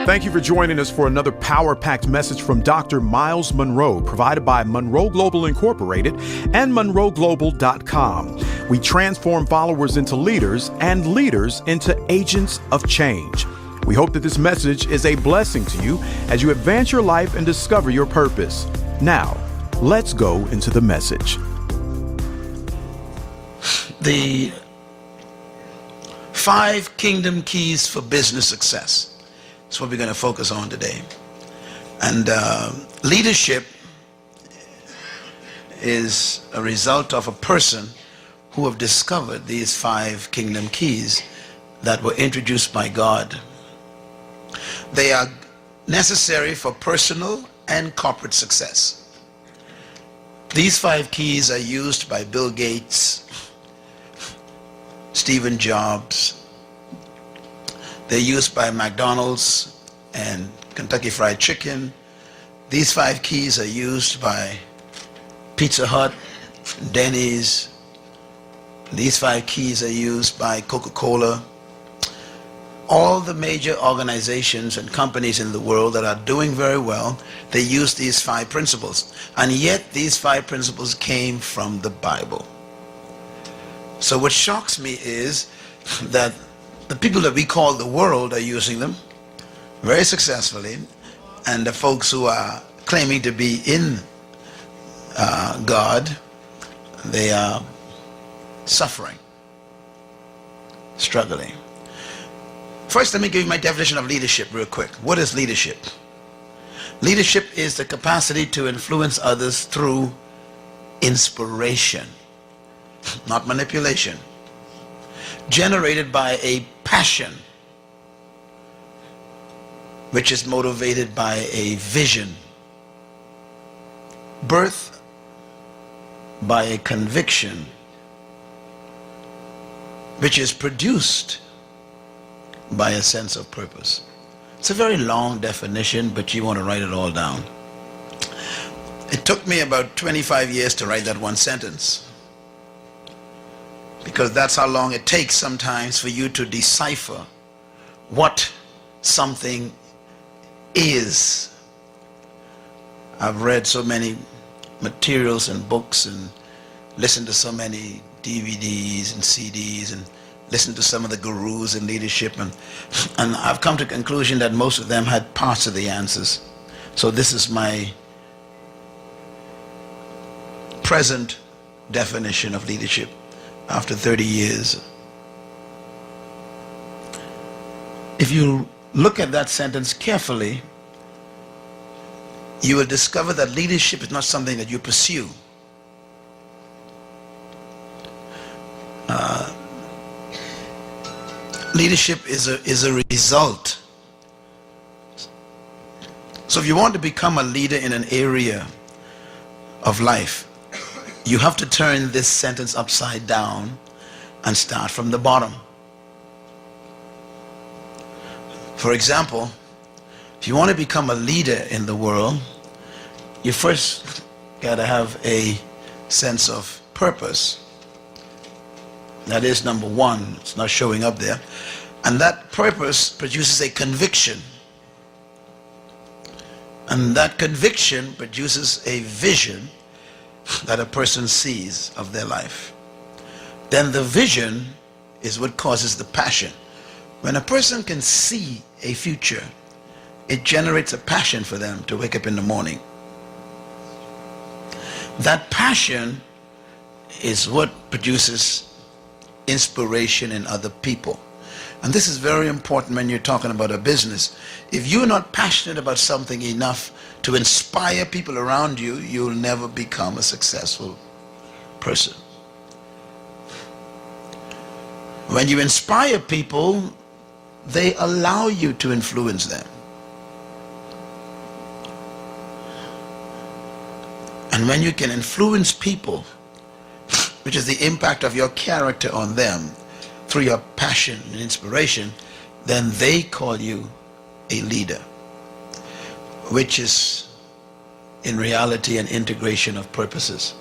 Thank you for joining us for another power-packed message from Dr. Myles Munroe, provided by Munroe Global Incorporated and MunroeGlobal.com. We transform followers into leaders and leaders into agents of change. We hope that this message is a blessing to you as you advance your life and discover your purpose. Now, let's go into the message. The 5 kingdom keys for business success. That's what we're going to focus on today. And leadership is a result of a person who have discovered these 5 kingdom keys that were introduced by God. They are necessary for personal and corporate success. These 5 keys are used by Bill Gates, Stephen Jobs. They're used by McDonald's and Kentucky Fried Chicken. These 5 keys are used by Pizza Hut, Denny's. These 5 keys are used by Coca-Cola. All the major organizations and companies in the world that are doing very well, they use these 5 principles. And yet these 5 principles came from the Bible. So what shocks me is that the people that we call the world are using them very successfully, and the folks who are claiming to be in God, they are suffering, struggling. First, let me give you my definition of leadership real quick. What is leadership? Leadership is the capacity to influence others through inspiration, not manipulation, generated by a passion which is motivated by a vision, birth by a conviction which is produced by a sense of purpose. It's a very long definition, but you want to write it all down. It took me about 25 years to write that one sentence, because that's how long it takes sometimes for you to decipher what something is. I've read so many materials and books and listened to so many DVDs and CDs and listened to some of the gurus in leadership, and I've come to the conclusion that most of them had parts of the answers. So this is my present definition of leadership after 30 years. If you look at that sentence carefully, you will discover that leadership is not something that you pursue. Leadership is a result. So if you want to become a leader in an area of life, you have to turn this sentence upside down and start from the bottom. For example, if you want to become a leader in the world, you first got to have a sense of purpose. That is number 1. It's not showing up there. And that purpose produces a conviction. And that conviction produces a vision that a person sees of their life. Then the vision is what causes the passion. When a person can see a future, it generates a passion for them to wake up in the morning. That passion is what produces inspiration in other people. And this is very important when you're talking about a business. If you're not passionate about something enough to inspire people around you, you'll never become a successful person. When you inspire people, they allow you to influence them. And when you can influence people, which is the impact of your character on them through your passion and inspiration, then they call you a leader, which is in reality an integration of purposes.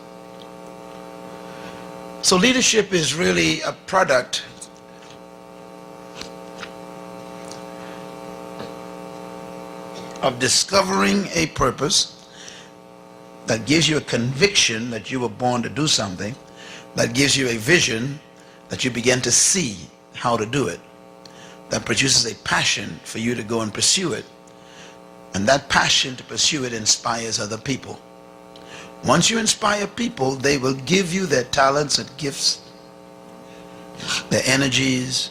So leadership is really a product of discovering a purpose that gives you a conviction that you were born to do something, that gives you a vision that you begin to see how to do it, that produces a passion for you to go and pursue it. And that passion to pursue it inspires other people. Once you inspire people, they will give you their talents and gifts, their energies.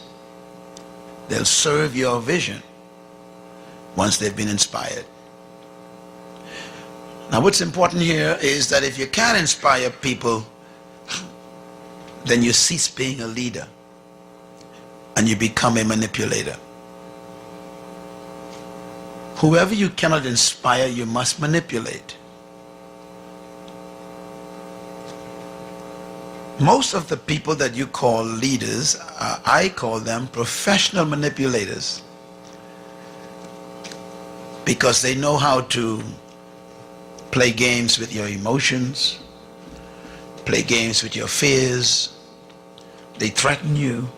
They'll serve your vision once they've been inspired. Now, what's important here is that if you can't inspire people, then you cease being a leader and you become a manipulator. Whoever you cannot inspire, you must manipulate. Most of the people that you call leaders, I call them professional manipulators, because they know how to play games with your emotions, play games with your fears. They threaten you.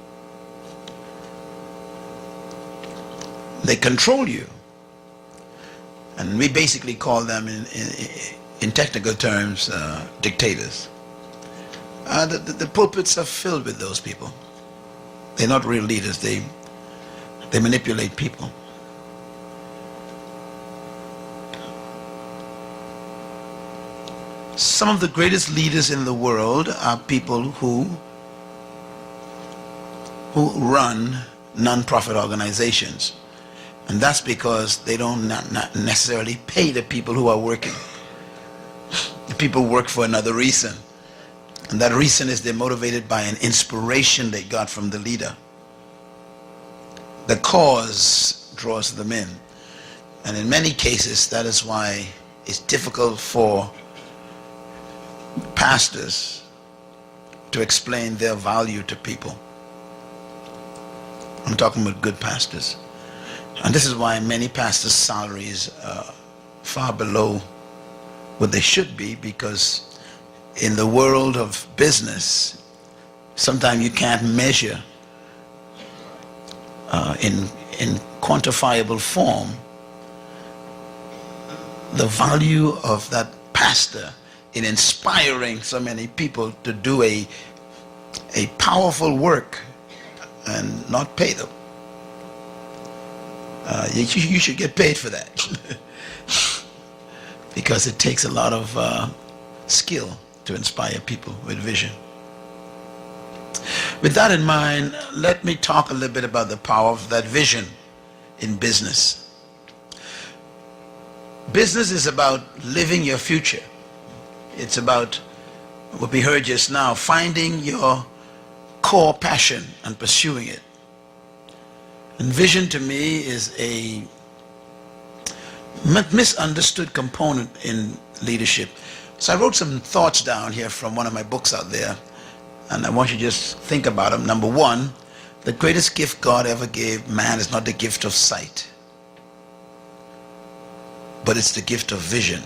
They control you. And we basically call them, in technical terms, dictators. The pulpits are filled with those people. They're not real leaders. They manipulate people. Some of the greatest leaders in the world are people who run non-profit organizations. And that's because they don't not necessarily pay the people who are working. The people work for another reason. And that reason is they're motivated by an inspiration they got from the leader. The cause draws them in. And in many cases, that is why it's difficult for pastors to explain their value to people. I'm talking about good pastors. And this is why many pastors' salaries are far below what they should be, because in the world of business, sometimes you can't measure in quantifiable form the value of that pastor in inspiring so many people to do a powerful work and not pay them. You should get paid for that because it takes a lot of skill to inspire people with vision. With that in mind, let me talk a little bit about the power of that vision in business. Business is about living your future. It's about what we heard just now, finding your core passion and pursuing it. And vision to me is a misunderstood component in leadership. So I wrote some thoughts down here from one of my books out there, and I want you to just think about them. Number one, the greatest gift God ever gave man is not the gift of sight, but it's the gift of vision.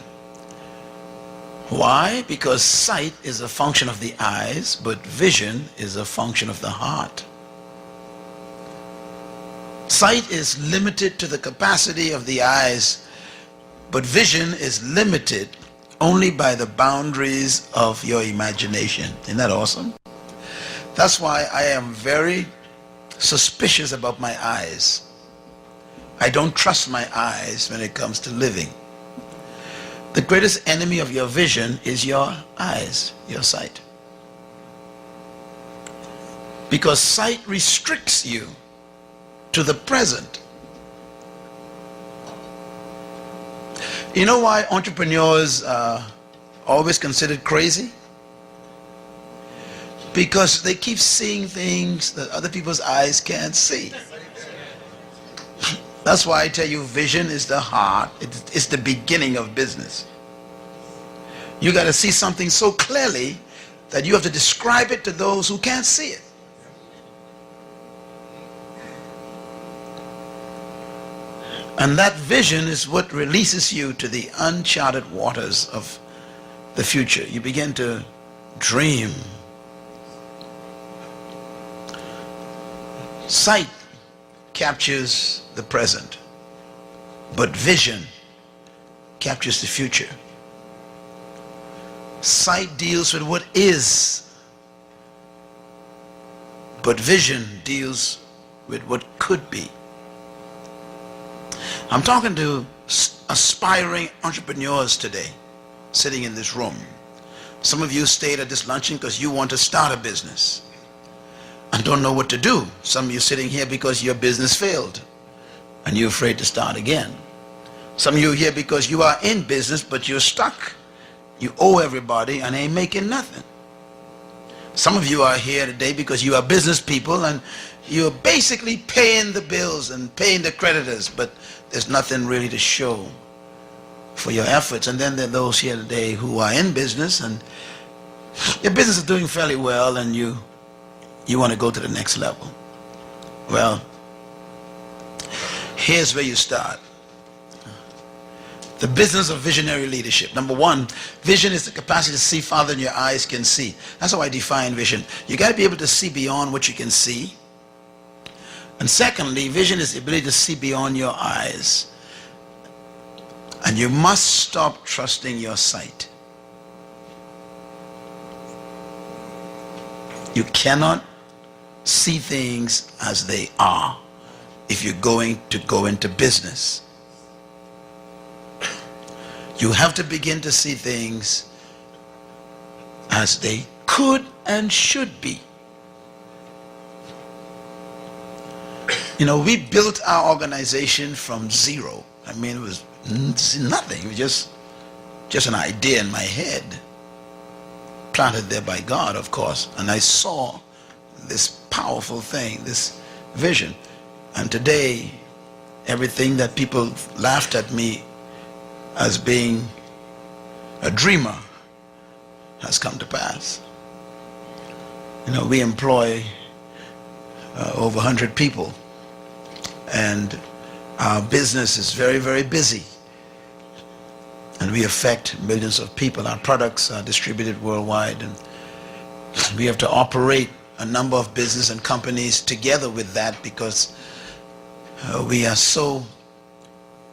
Why? Because sight is a function of the eyes, but vision is a function of the heart. Sight is limited to the capacity of the eyes, but vision is limited only by the boundaries of your imagination. Isn't that awesome? That's why I am very suspicious about my eyes. I don't trust my eyes when it comes to living. The greatest enemy of your vision is your eyes, your sight. Because sight restricts you to the present. You know why entrepreneurs are always considered crazy? Because they keep seeing things that other people's eyes can't see. That's why I tell you, vision is the heart. It's the beginning of business. You got to see something so clearly that you have to describe it to those who can't see it. And that vision is what releases you to the uncharted waters of the future. You begin to dream. Sight captures the present, but vision captures the future. Sight deals with what is, but vision deals with what could be. I'm talking to aspiring entrepreneurs today, sitting in this room. Some of you stayed at this luncheon because you want to start a business and don't know what to do. Some of you sitting here because your business failed and you're afraid to start again. Some of you are here because you are in business but you're stuck. You owe everybody and ain't making nothing. Some of you are here today because you are business people and you're basically paying the bills and paying the creditors, but there's nothing really to show for your efforts. And then there are those here today who are in business and your business is doing fairly well and you want to go to the next level. Well, here's where you start. The business of visionary leadership. Number one, vision is the capacity to see farther than your eyes can see. That's how I define vision. You got to be able to see beyond what you can see. And secondly, vision is the ability to see beyond your eyes. And you must stop trusting your sight. You cannot see things as they are if you're going to go into business. You have to begin to see things as they could and should be. You know, we built our organization from zero. I mean, it was nothing. It was just an idea in my head, planted there by God, of course. And I saw this powerful thing, this vision. And today, everything that people laughed at me as being a dreamer has come to pass. You know, we employ over 100 people, and our business is very, very busy, and we affect millions of people. Our products are distributed worldwide, and we have to operate a number of business and companies together with that because we are so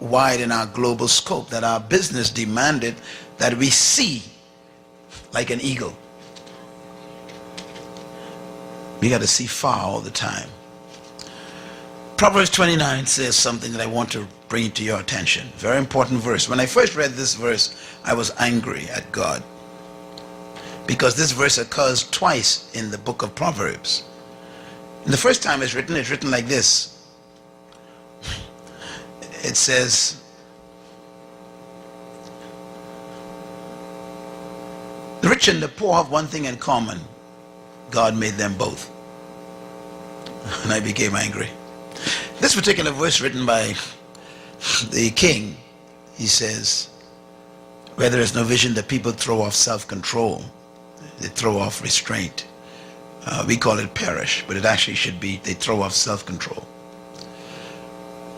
wide in our global scope that our business demanded that we see like an eagle. We got to see far all the time. Proverbs 29 says something that I want to bring to your attention. Very important verse. When I first read this verse, I was angry at God because this verse occurs twice in the book of Proverbs. And the first time it's written like this. It says, the rich and the poor have one thing in common. God made them both. And I became angry. This particular verse written by the king, he says, where there is no vision, the people throw off self-control. They throw off restraint. We call it perish, but it actually should be they throw off self-control.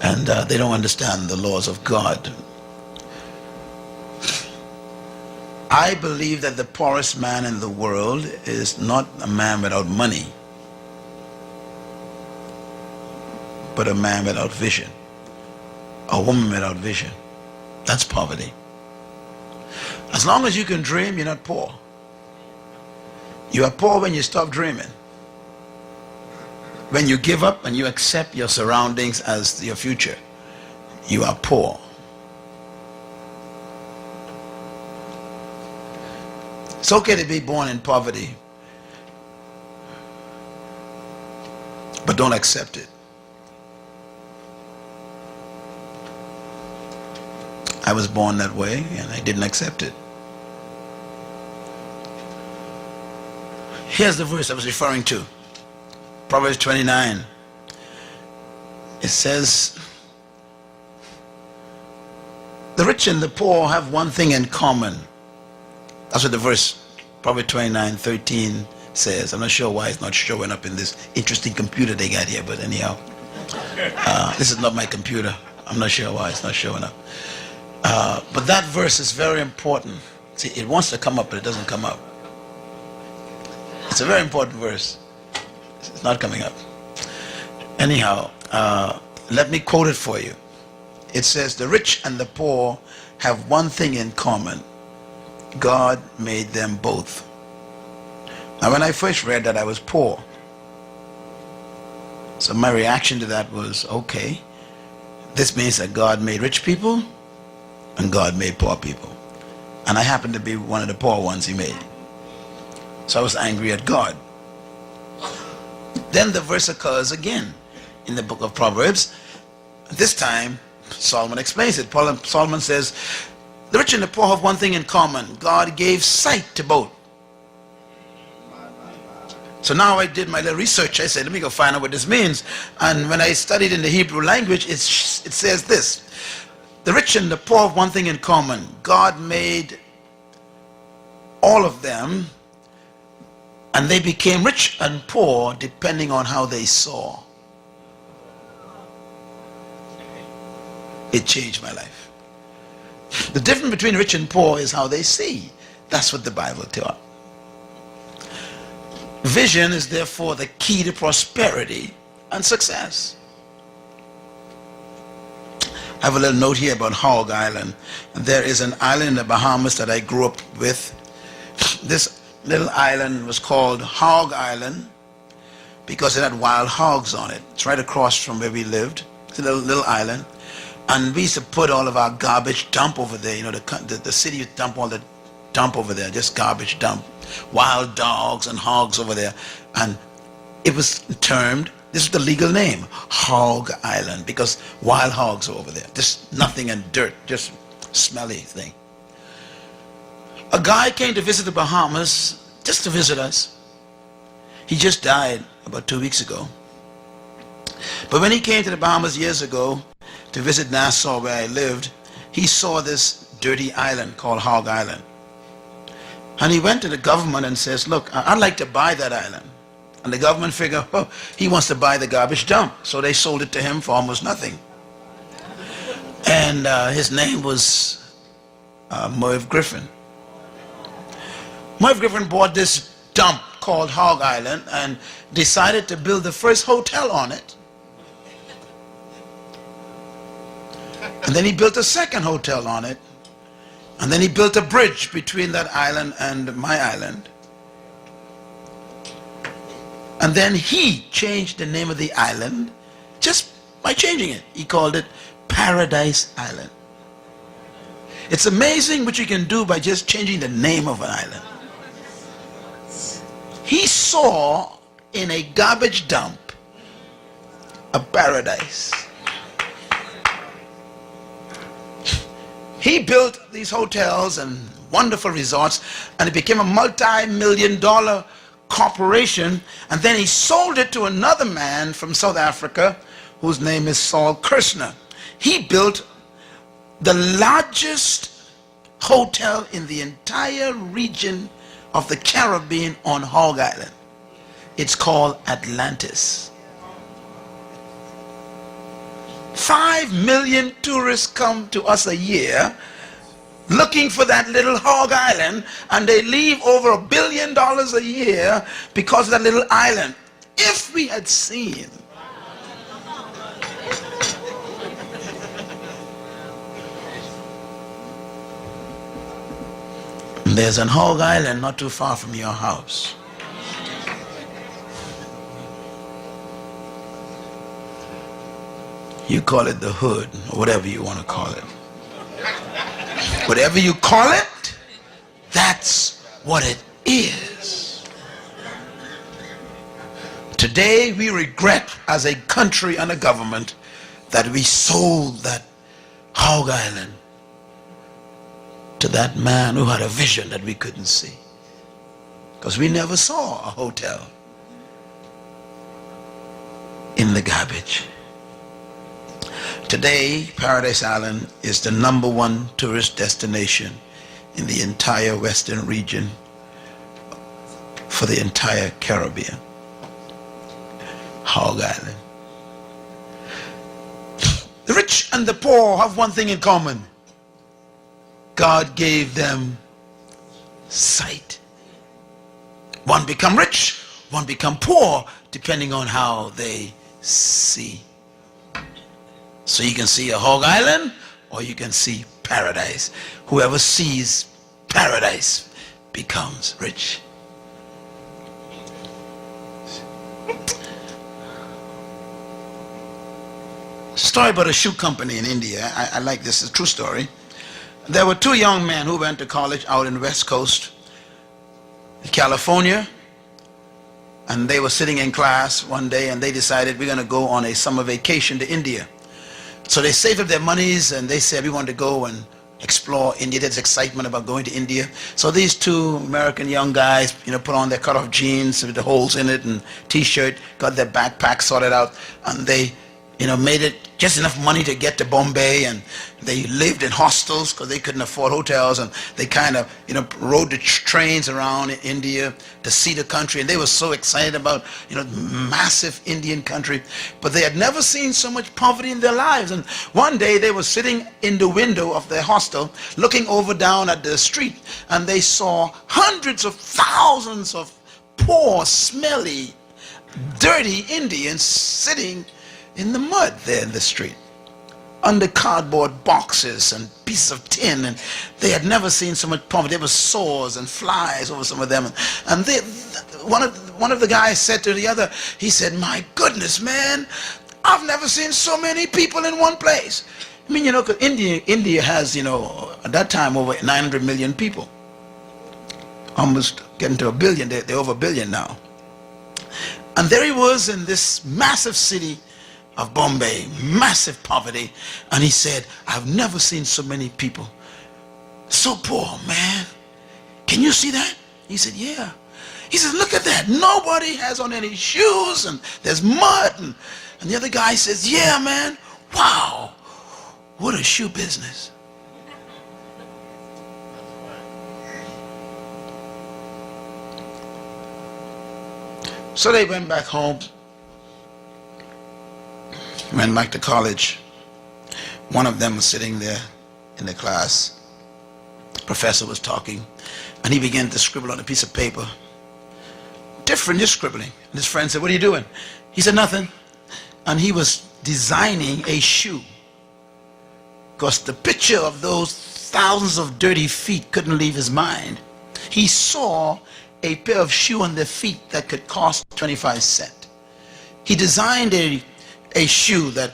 And they don't understand the laws of God. I believe that the poorest man in the world is not a man without money, but a man without vision, a woman without vision. That's poverty. As long as you can dream, you're not poor. You are poor when you stop dreaming. When you give up and you accept your surroundings as your future, you are poor. It's okay to be born in poverty, but don't accept it. I was born that way and I didn't accept it. Here's the verse I was referring to. Proverbs 29. It says, the rich and the poor have one thing in common. That's what the verse, Proverbs 29:13 says. I'm not sure why it's not showing up in this interesting computer they got here, but anyhow. This is not my computer. I'm not sure why it's not showing up. But that verse is very important. See, it wants to come up, but it doesn't come up. It's a very important verse. It's not coming up. Anyhow, let me quote it for you. It says, the rich and the poor have one thing in common. God made them both. Now, when I first read that, I was poor. So my reaction to that was, okay, this means that God made rich people and God made poor people. And I happened to be one of the poor ones he made. So I was angry at God. Then the verse occurs again in the book of Proverbs. This time, Solomon explains it. Solomon says, the rich and the poor have one thing in common. God gave sight to both. So now I did my little research. I said, let me go find out what this means. And when I studied in the Hebrew language, it says this. The rich and the poor have one thing in common. God made all of them, and they became rich and poor depending on how they saw. It changed my life. The difference between rich and poor is how they see. That's what the Bible taught. Vision is therefore the key to prosperity and success. I have a little note here about Hog Island. There is an island in the Bahamas that I grew up with. This little island was called Hog Island because it had wild hogs on it. It's right across from where we lived. It's a little island. And we used to put all of our garbage dump over there. You know, the city would dump all the dump over there, just garbage dump. Wild dogs and hogs over there. And it was termed, this is the legal name, Hog Island, because wild hogs are over there. Just nothing and dirt, just smelly thing. A guy came to visit the Bahamas, just to visit us. He just died about 2 weeks ago. But when he came to the Bahamas years ago to visit Nassau where I lived, he saw this dirty island called Hog Island. And he went to the government and says, look, I'd like to buy that island. And the government figured, oh, he wants to buy the garbage dump. So they sold it to him for almost nothing. And his name was Merv Griffin. Merv Griffin bought this dump called Hog Island and decided to build the first hotel on it. And then he built a second hotel on it. And then he built a bridge between that island and my island. And then he changed the name of the island just by changing it. He called it Paradise Island. It's amazing what you can do by just changing the name of an island. He saw in a garbage dump a paradise. He built these hotels and wonderful resorts, and it became a multi-million-dollar corporation, and then he sold it to another man from South Africa whose name is Saul Kirshner. He built the largest hotel in the entire region of the Caribbean on Hog Island. It's called Atlantis. 5 million tourists come to us a year looking for that little Hog Island, and they leave over $1 billion a year because of that little island. If we had seen there's an Hog Island not too far from your house. You call it the hood, or whatever you want to call it. Whatever you call it, that's what it is. Today we regret as a country and a government that we sold that Hog Island to that man who had a vision that we couldn't see. Because we never saw a hotel in the garbage. Today, Paradise Island is the #1 tourist destination in the entire Western region for the entire Caribbean. Hog Island. The rich and the poor have one thing in common. God gave them sight. One become rich, one become poor, depending on how they see. So you can see a Hog Island, or you can see paradise. Whoever sees paradise becomes rich. Story about a shoe company in India. I like this. It's a true story. There were two young men who went to college out in the West Coast, California, and they were sitting in class one day and they decided we're going to go on a summer vacation to India. So they saved up their monies and they said we want to go and explore India. There's excitement about going to India. So these two American young guys, put on their cut-off jeans with the holes in it and t-shirt, got their backpack sorted out, and they made it just enough money to get to Bombay, and they lived in hostels because they couldn't afford hotels, and they kind of rode the trains around India to see the country, and they were so excited about massive Indian country, but they had never seen so much poverty in their lives. And one day they were sitting in the window of their hostel looking over down at the street, and they saw hundreds of thousands of poor, smelly, dirty Indians sitting in the mud there in the street, under cardboard boxes and pieces of tin, and they had never seen so much poverty. There were sores and flies over some of them, and one of the guys said to the other, he said, "My goodness, man, I've never seen so many people in one place." I mean, 'cause India has, at that time over 900 million people, almost getting to a billion. They're over a billion now, and there he was in this massive city of Bombay, massive poverty, and he said, "I've never seen so many people so poor, man. Can you see that?" He said, "Yeah." He says, "Look at that. Nobody has on any shoes, and there's mud." And the other guy says, "Yeah, man. Wow, what a shoe business." So they went back home, went back to college. One of them was sitting there in the class. The professor was talking, and he began to scribble on a piece of paper. Different, just scribbling. And his friend said, "What are you doing?" He said, "Nothing." And he was designing a shoe, because the picture of those thousands of dirty feet couldn't leave his mind. He saw a pair of shoes on their feet that could cost 25 cents. He designed a shoe that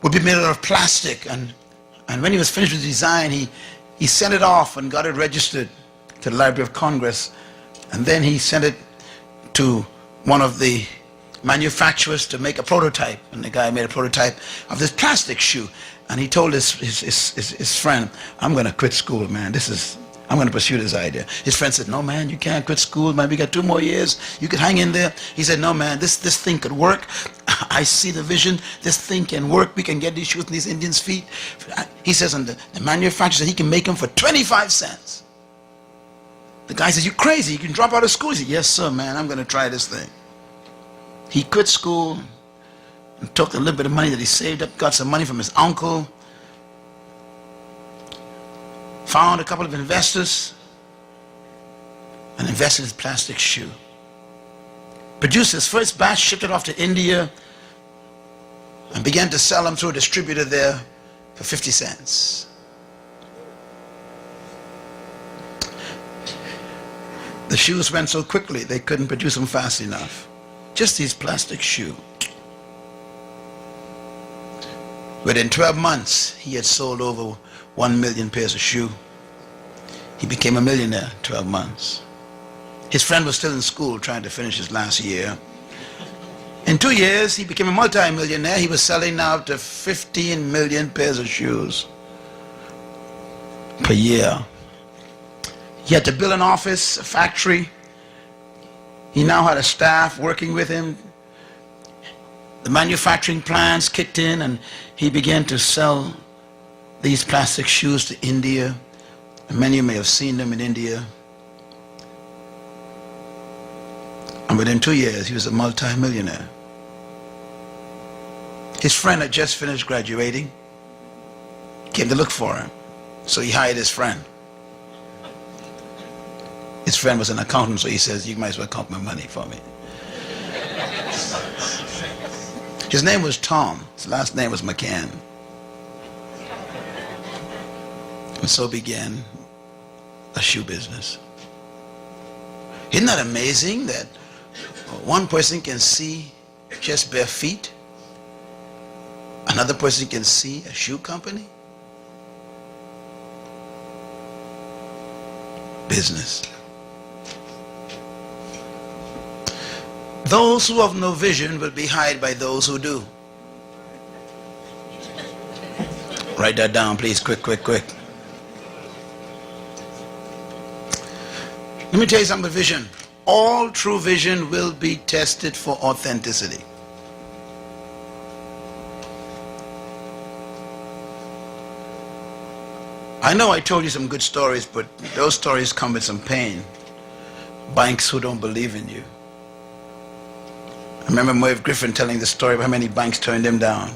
would be made out of plastic, and when he was finished with the design, he sent it off and got it registered to the Library of Congress, and then he sent it to one of the manufacturers to make a prototype, and the guy made a prototype of this plastic shoe, and he told his friend, "I'm going to quit school, man. I'm going to pursue this idea." His friend said, "No, man, you can't quit school, man. We got 2 more years. You could hang in there." He said, "No, man, this thing could work. I see the vision. This thing can work. We can get these shoes in these Indians' feet." He says, and the manufacturer said he can make them for 25 cents. The guy says, "You're crazy. You can drop out of school." He said, "Yes, sir, man. I'm going to try this thing." He quit school and took a little bit of money that he saved up, got some money from his uncle, found a couple of investors, and invested in his plastic shoe. Produced his first batch, shipped it off to India, and began to sell them through a distributor there for 50 cents. The shoes went so quickly they couldn't produce them fast enough. Just these plastic shoes. Within 12 months, he had sold over 1 million pairs of shoes. He became a millionaire in 12 months. His friend was still in school trying to finish his last year. In 2 years, he became a multi-millionaire. He was selling now up to 15 million pairs of shoes per year. He had to build an office, a factory. He now had a staff working with him. The manufacturing plants kicked in, and he began to sell these plastic shoes to India. And many of you may have seen them in India. And within 2 years, he was a multi-millionaire. His friend had just finished graduating, came to look for him. So he hired his friend. His friend was an accountant, so he says, "You might as well count my money for me." His name was Tom. His last name was McCann. And so began a shoe business. Isn't that amazing that one person can see just bare feet? Another person can see a shoe company? Business. Those who have no vision will be hired by those who do. Write that down, please. Quick. Let me tell you something about vision. All true vision will be tested for authenticity. I know I told you some good stories, but those stories come with some pain. Banks who don't believe in you. I remember Merv Griffin telling the story of how many banks turned him down.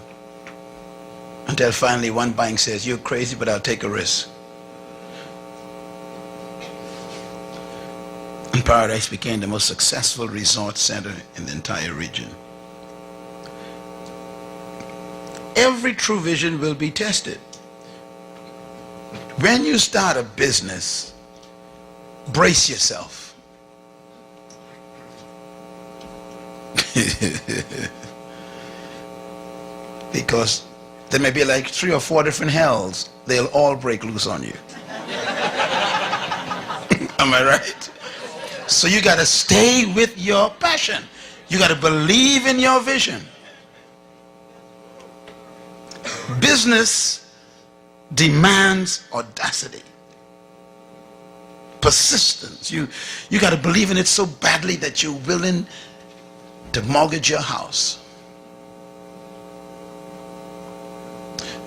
Until finally one bank says, "You're crazy, but I'll take a risk." And Paradise became the most successful resort center in the entire region. Every true vision will be tested. When you start a business, brace yourself. Because there may be like 3 or 4 different hells. They'll all break loose on you. Am I right? So you got to stay with your passion. You got to believe in your vision. Business demands audacity, persistence. You got to believe in it so badly that you're willing to mortgage your house.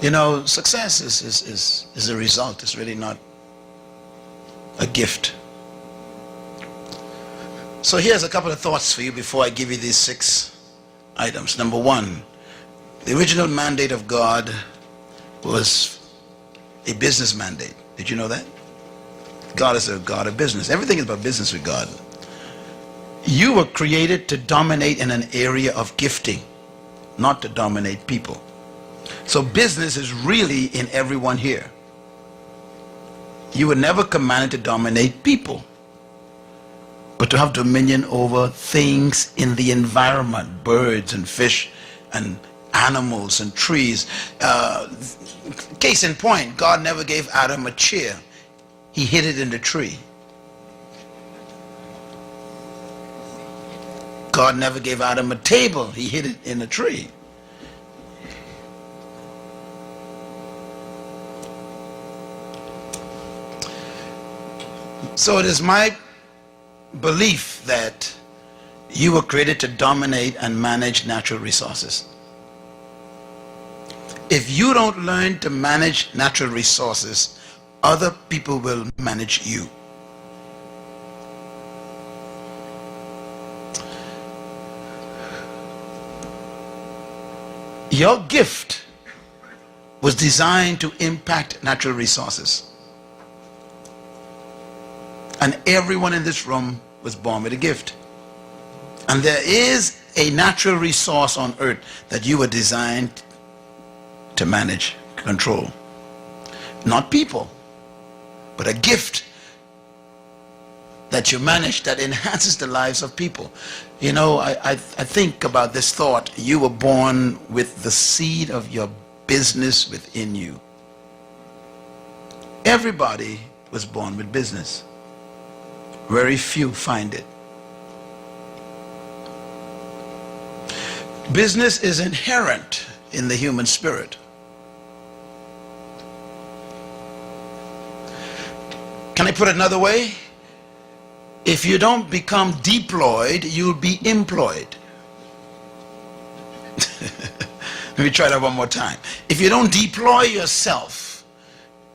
You know, success is a result. It's really not a gift. So here's a couple of thoughts for you before I give you these 6 items. Number 1, the original mandate of God was a business mandate. Did you know that? God is a God of business. Everything is about business with God. You were created to dominate in an area of gifting, not to dominate people. So business is really in everyone here. You were never commanded to dominate people, but to have dominion over things in the environment, birds and fish and animals and trees. Case in point, God never gave Adam a chair. He hid it in the tree. God never gave Adam a table. He hid it in a tree. So it is my belief that you were created to dominate and manage natural resources. If you don't learn to manage natural resources, other people will manage you. Your gift was designed to impact natural resources. And everyone in this room was born with a gift. And there is a natural resource on earth that you were designed to manage, control. Not people, but a gift that you manage that enhances the lives of people. You know, I think about this thought. You were born with the seed of your business within you. Everybody was born with business. Very few find it. Business is inherent in the human spirit. Can I put it another way? If you don't become deployed, you'll be employed. Let me try that one more time. If you don't deploy yourself,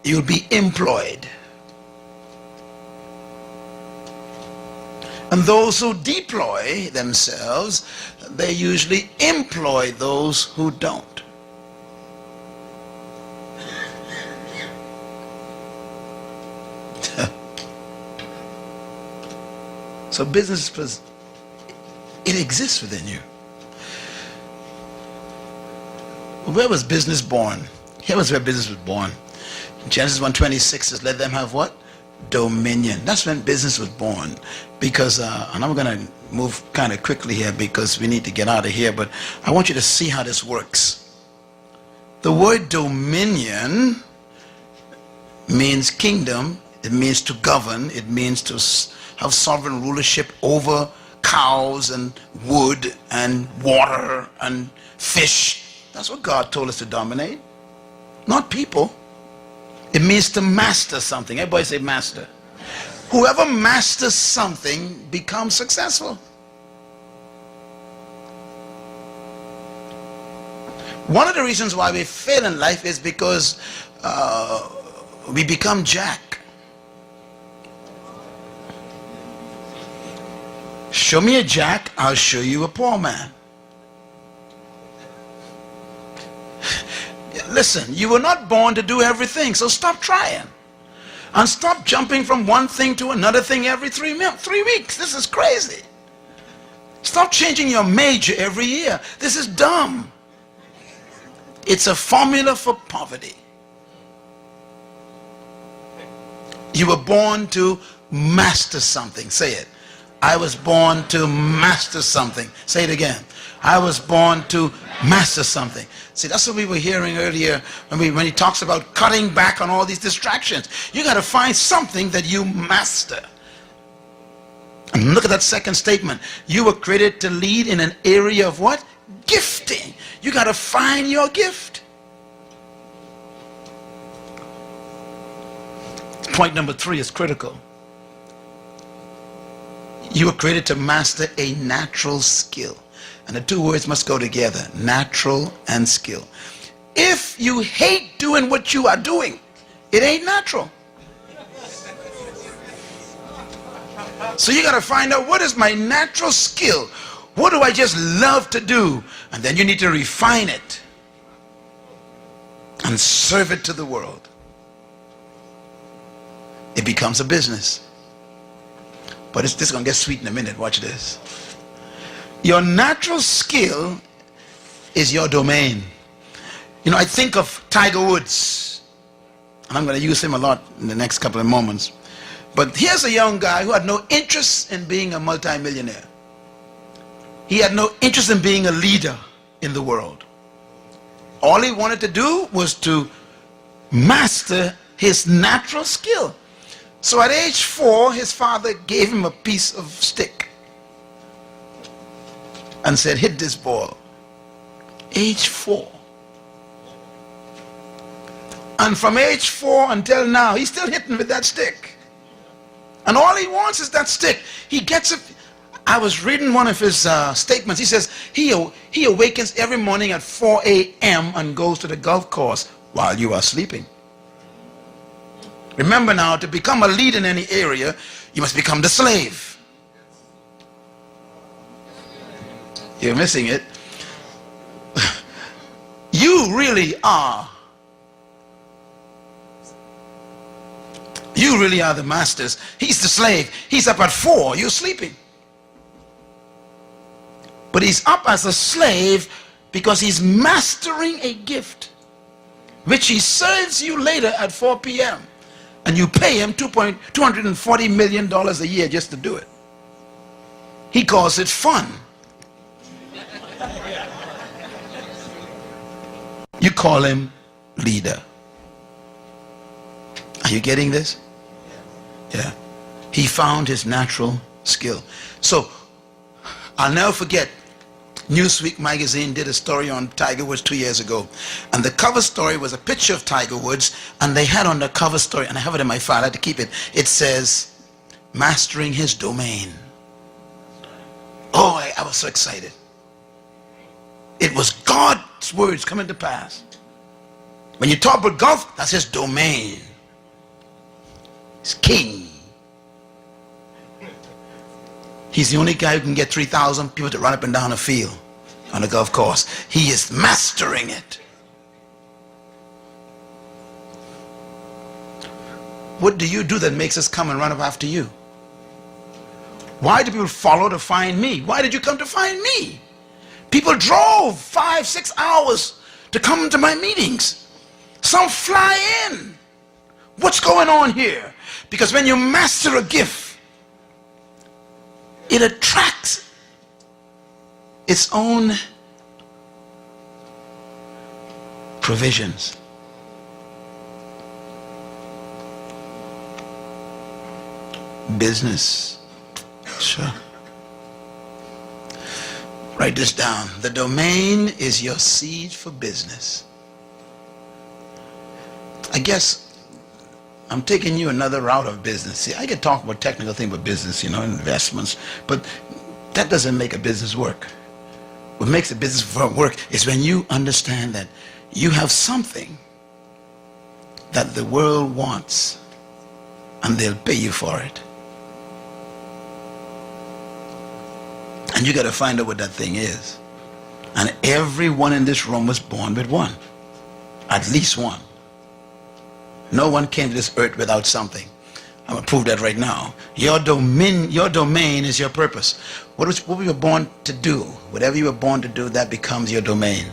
you'll be employed. And those who deploy themselves, they usually employ those who don't. So business, it exists within you. Where was business born? Here was where business was born. Genesis 1:26 says, let them have what? Dominion. That's when business was born. Because, and I'm going to move kind of quickly here because we need to get out of here, but I want you to see how this works. The word dominion means kingdom. It means to govern. It means to have sovereign rulership over cows and wood and water and fish. That's what God told us to dominate, not people. It means to master something. Everybody say master. Whoever masters something becomes successful. One of the reasons why we fail in life is because we become Jack. Show me a Jack, I'll show you a poor man. Listen, you were not born to do everything, so stop trying. And stop jumping from one thing to another thing every 3 weeks. This is crazy. Stop changing your major every year. This is dumb. It's a formula for poverty. You were born to master something. Say it. I was born to master something. Say it again. I was born to master something. See, that's what we were hearing earlier when he talks about cutting back on all these distractions. You got to find something that you master. And look at that second statement. You were created to lead in an area of what? Gifting. You got to find your gift. Point number 3 is critical. You were created to master a natural skill. And the two words must go together, natural and skill. If you hate doing what you are doing, it ain't natural. So you got to find out, what is my natural skill? What do I just love to do? And then you need to refine it and serve it to the world. It becomes a business. But this is going to get sweet in a minute. Watch this. Your natural skill is your domain. You know, I think of Tiger Woods, and I'm going to use him a lot in the next couple of moments. But here's a young guy who had no interest in being a multimillionaire. He had no interest in being a leader in the world. All he wanted to do was to master his natural skill. So at age 4, his father gave him a piece of stick and said, hit this ball. Age 4. And from age 4 until now, he's still hitting with that stick. And all he wants is that stick. He gets it. I was reading one of his statements. He says he awakens every morning at 4 a.m. and goes to the golf course while you are sleeping. Remember now, to become a leader in any area, you must become the slave. You're missing it. You really are the masters. He's the slave. He's up at 4, you're sleeping. But he's up as a slave because he's mastering a gift which he serves you later at 4 p.m. and you pay him $240 million a year just to do it. He calls it fun. You call him leader. Are you getting this? Yeah. He found his natural skill. So I'll never forget, Newsweek magazine did a story on Tiger Woods 2 years ago, and the cover story was a picture of Tiger Woods, and they had on the cover story, and I have it in my file, I had to keep it, it says mastering his domain. Oh, I was so excited. It was God's words coming to pass. When you talk about golf, that's his domain. He's king. He's the only guy who can get 3,000 people to run up and down a field on a golf course. He is mastering it. What do you do that makes us come and run up after you? Why do people follow to find me? Why did you come to find me? People drove 5-6 hours to come to my meetings. Some fly in. What's going on here? Because when you master a gift, it attracts its own provisions. Business. Sure. Write this down. The domain is your seed for business. I guess I'm taking you another route of business. See, I can talk about technical things about business, investments, but that doesn't make a business work. What makes a business work is when you understand that you have something that the world wants and they'll pay you for it. And you got to find out what that thing is. And everyone in this room was born with one. At least one. No one came to this earth without something. I'm going to prove that right now. Your domain is your purpose. What were you born to do? Whatever you were born to do, that becomes your domain.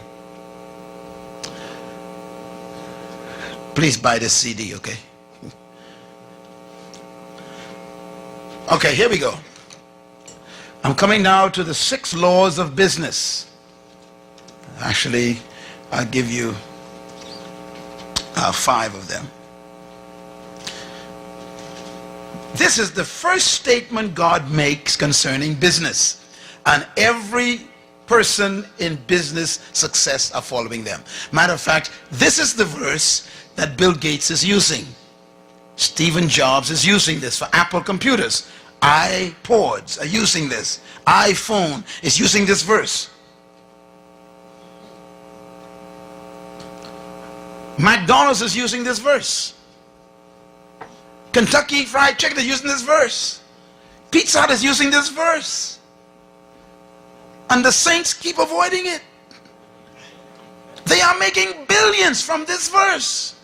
Please buy this CD, okay? Okay, here we go. I'm coming now to the 6 laws of business. Actually, I'll give you 5 of them. This is the first statement God makes concerning business. And every person in business success are following them. Matter of fact, this is the verse that Bill Gates is using. Stephen Jobs is using this for Apple computers. iPods are using this. iPhone is using this verse. McDonald's is using this verse. Kentucky Fried Chicken is using this verse. Pizza Hut is using this verse. And the saints keep avoiding it. They are making billions from this verse.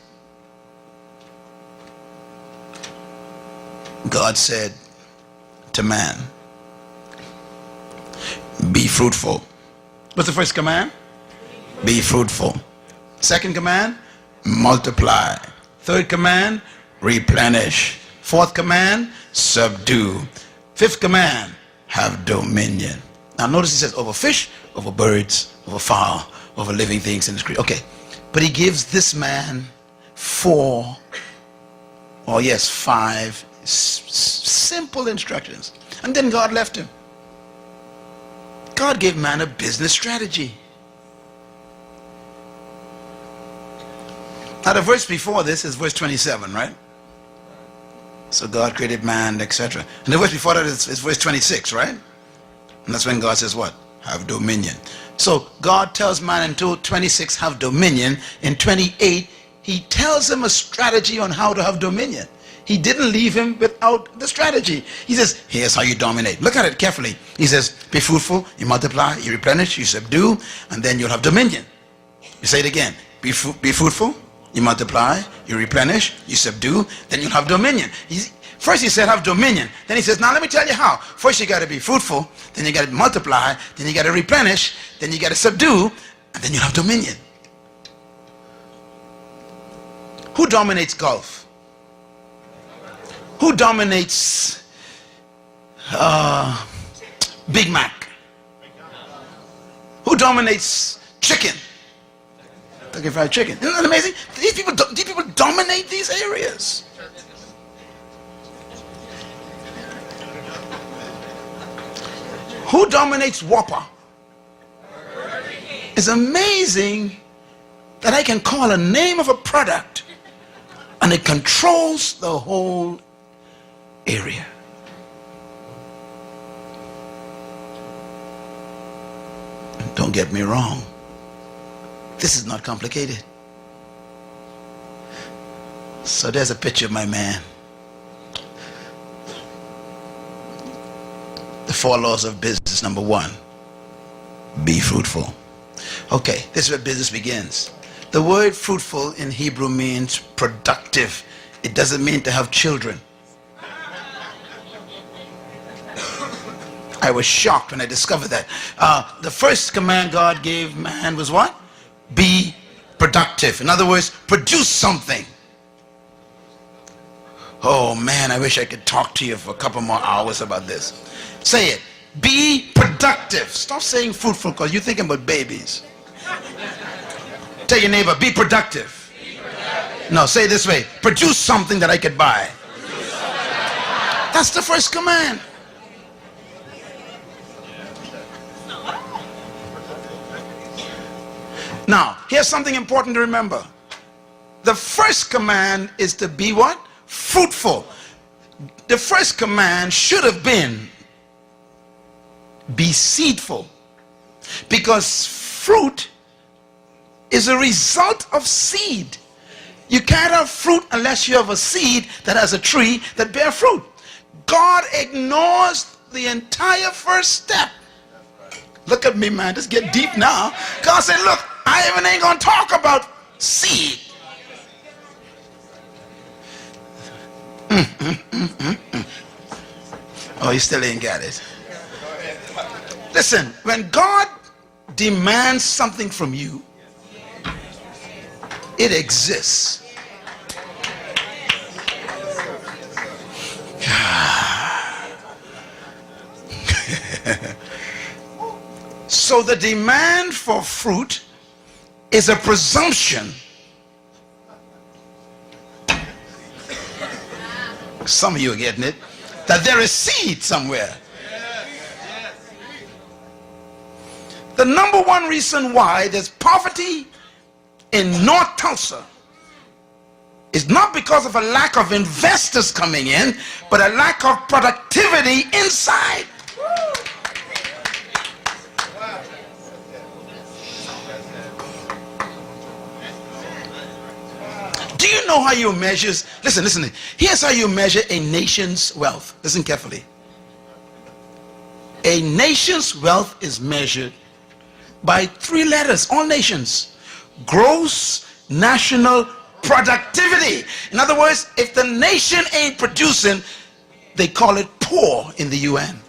God said to man, be fruitful. What's the first command? Be fruitful. Second command, multiply. Third command, replenish. Fourth command, subdue. Fifth command, have dominion. Now notice he says over fish, over birds, over fowl, over living things in the creation. Okay, but he gives this man 5 simple instructions. And then God left him. God gave man a business strategy. Now the verse before this is verse 27, right? So God created man, etc. And the verse before that is verse 26, right? And that's when God says what? Have dominion. So God tells man in 26 have dominion. In 28 he tells him a strategy on how to have dominion. He didn't leave him without the strategy. He says, here's how you dominate. Look at it carefully. He says, be fruitful, you multiply, you replenish, you subdue, and then you'll have dominion. You say it again. Be fruitful, you multiply, you replenish, you subdue, then you'll have dominion. First he said have dominion. Then he says, now let me tell you how. First you got to be fruitful, then you got to multiply, then you got to replenish, then you got to subdue, and then you'll have dominion. Who dominates golf? Who dominates Big Mac? Who dominates chicken? Kentucky Fried Chicken. Isn't that amazing? These people dominate these areas. Who dominates Whopper? It's amazing that I can call a name of a product and it controls the whole area. Don't get me wrong. This is not complicated. So there's a picture of my man. The 4 laws of business. Number 1, be fruitful. Okay, this is where business begins. The word fruitful in Hebrew means productive. It doesn't mean to have children. I was shocked when I discovered that. The first command God gave man was what? Be productive. In other words, produce something. Oh man, I wish I could talk to you for a couple more hours about this. Say it. Be productive. Stop saying fruitful because you're thinking about babies. Tell your neighbor, be productive. No, say it this way. Produce something that I could buy. That's the first command. Now, here's something important to remember. The first command is to be what? Fruitful. The first command should have been be seedful, because fruit is a result of seed. You can't have fruit unless you have a seed that has a tree that bear fruit. God ignores the entire first step. Look at me, man. Just get deep now. God said, look, I even ain't gonna talk about seed. Oh, you still ain't got it. Listen, when God demands something from you, it exists. So the demand for fruit is a presumption. Some of you are getting it, that there is seed somewhere. The number one reason why there's poverty in North Tulsa is not because of a lack of investors coming in, but a lack of productivity inside. Do you know how you measure? Listen. Here's how you measure a nation's wealth. Listen carefully. A nation's wealth is measured by 3 letters, all nations. Gross national productivity. In other words, if the nation ain't producing, they call it poor in the UN.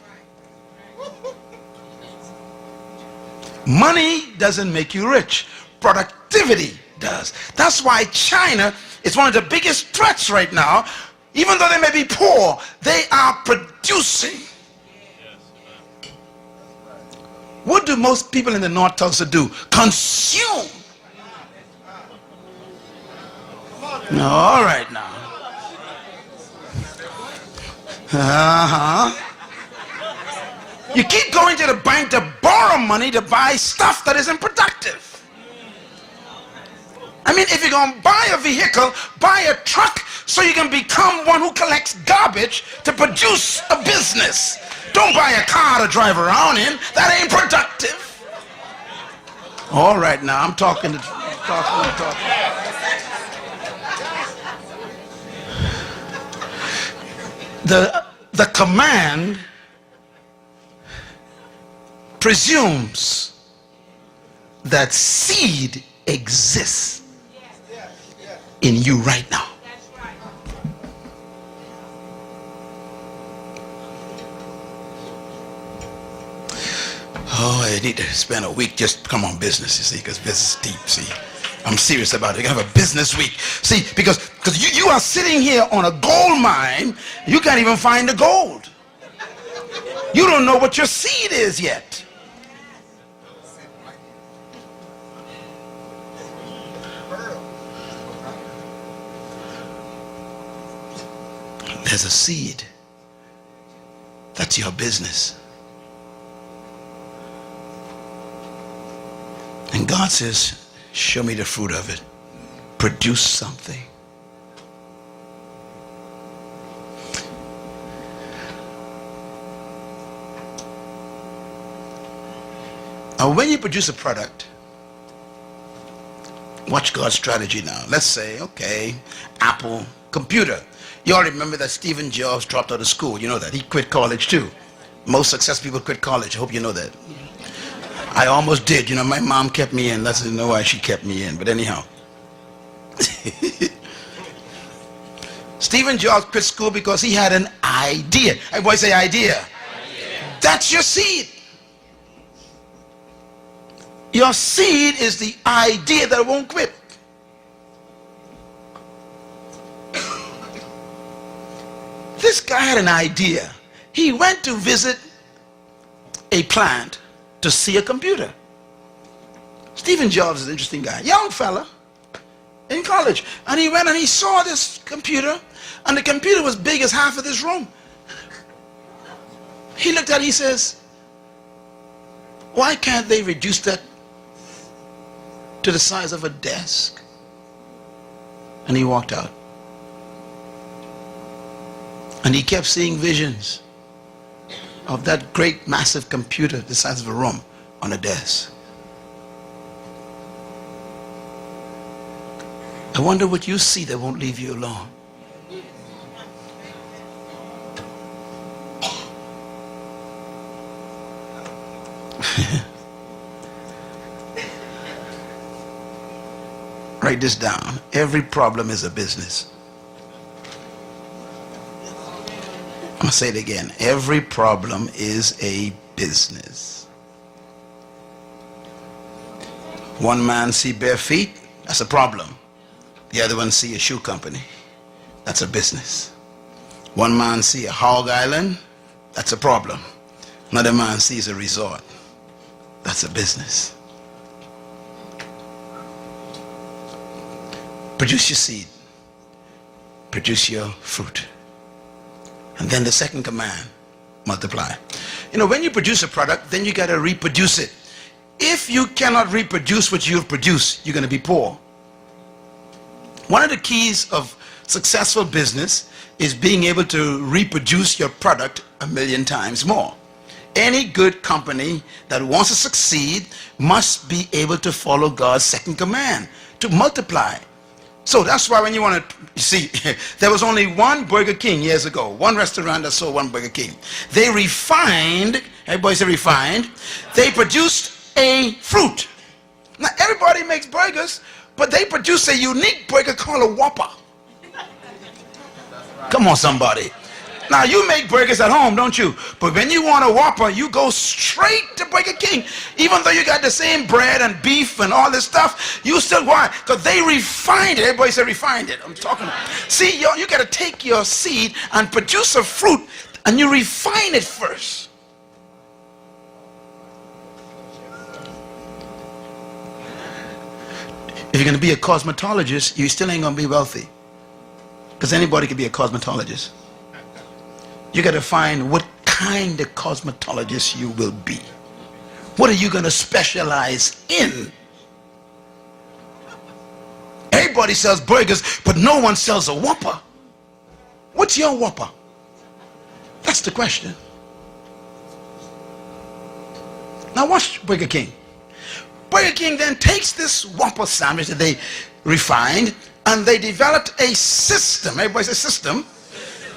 Money doesn't make you rich. Productivity does. That's why China is one of the biggest threats right now. Even though they may be poor, they are producing. What do most people in the North Tulsa do? Consume. No, all right now. You keep going to the bank to borrow money to buy stuff that isn't productive. I mean, if you're going to buy a vehicle, buy a truck so you can become one who collects garbage to produce a business. Don't buy a car to drive around in. That ain't productive. All right now, I'm talking. The command presumes that seed exists in you right now. Oh, I need to spend a week just come on business, you see, because business is deep, see. I'm serious about it. You have a business week. See, because you are sitting here on a gold mine, you can't even find the gold. You don't know what your seed is yet. There's a seed. That's your business. And God says, show me the fruit of it. Produce something. Now, when you produce a product, watch God's strategy now. Let's say, okay, Apple computer. You all remember that Stephen Jobs dropped out of school. You know that. He quit college too. Most successful people quit college. I hope you know that. I almost did. You know, my mom kept me in. That's know why she kept me in. But anyhow. Stephen Jobs quit school because he had an idea. Everybody say idea. That's your seed. Your seed is the idea that won't quit. this guy had an idea. He went to visit a plant to see a computer. Stephen Jobs is an interesting guy, young fella in college, and he went and he saw this computer, and the computer was big as half of this room. He looked at it, he says, why can't they reduce that to the size of a desk? And he walked out. And he kept seeing visions of that great massive computer the size of a room on a desk. I wonder what you see that won't leave you alone. Write this down. Every problem is a business. I'm going to say it again. Every problem is a business. One man see bare feet, that's a problem. The other one see a shoe company, that's a business. One man see a hog island, that's a problem. Another man sees a resort, that's a business. Produce your seed, produce your fruit. And then the second command, multiply. You know, when you produce a product, then you got to reproduce it. If you cannot reproduce what you've produced, you're going to be poor. One of the keys of successful business is being able to reproduce your product 1,000,000 times more. Any good company that wants to succeed must be able to follow God's second command, to multiply. So that's why when you want to, you see, there was only one Burger King years ago, one restaurant that sold one Burger King. They refined, everybody say refined, they produced a fruit. Now everybody makes burgers, but they produce a unique burger called a Whopper. Come on somebody. Now you make burgers at home, don't you? But when you want a Whopper, you go straight to Burger King. Even though you got the same bread and beef and all this stuff, you still, why? Because they refined it. Everybody say refined it. I'm talking. See, you got to take your seed and produce a fruit, and you refine it first. If you're going to be a cosmetologist, you still ain't going to be wealthy. Because anybody can be a cosmetologist. You got to find what kind of cosmetologist you will be. What are you going to specialize in? Everybody sells burgers, but no one sells a Whopper. What's your Whopper? That's the question. Now watch Burger King. Burger King then takes this Whopper sandwich that they refined, and they developed a system, everybody say system,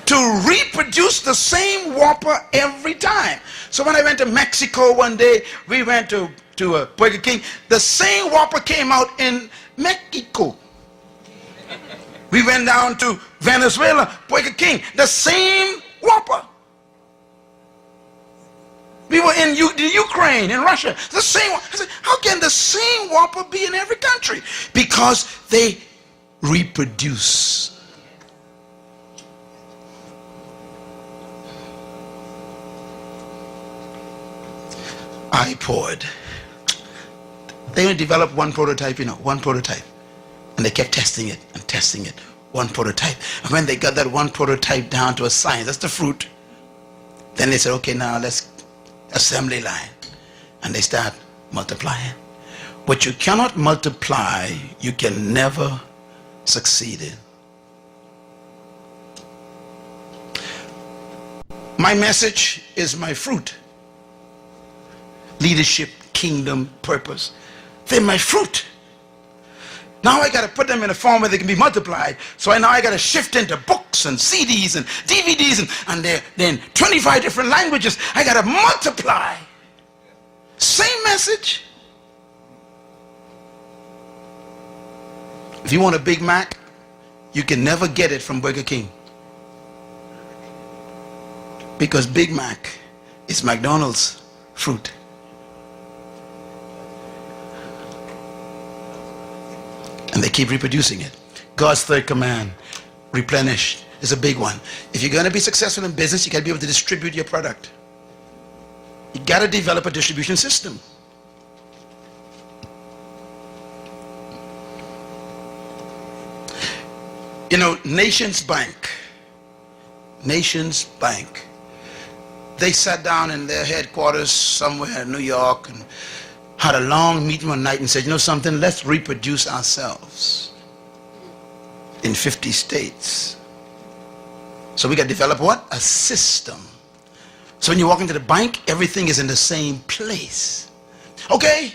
to reproduce the same Whopper every time. So when I went to Mexico one day, we went to a Burger King, the same Whopper came out in Mexico. We went down to Venezuela, Burger King, the same Whopper. We were in Ukraine, in Russia, the same one. I said, how can the same Whopper be in every country? Because they reproduce. iPod. They only developed one prototype, one prototype. And they kept testing it and testing it, one prototype. And when they got that one prototype down to a science, that's the fruit, then they said, okay, now let's assembly line. And they start multiplying. What you cannot multiply, you can never succeed in. My message is my fruit. Leadership, kingdom, purpose. They're my fruit. Now I got to put them in a form where they can be multiplied. So now I got to shift into books and CDs and DVDs and they're in 25 different languages. I got to multiply. Same message. If you want a Big Mac, you can never get it from Burger King. Because Big Mac is McDonald's fruit. And they keep reproducing it. God's third command, replenish, is a big one. If you're going to be successful in business, you got to be able to distribute your product. You got to develop a distribution system. You know, Nations Bank, they sat down in their headquarters somewhere in New York and had a long meeting one night and said, you know something, let's reproduce ourselves in 50 states. So we got to develop what? A system. So when you walk into the bank, everything is in the same place. Okay,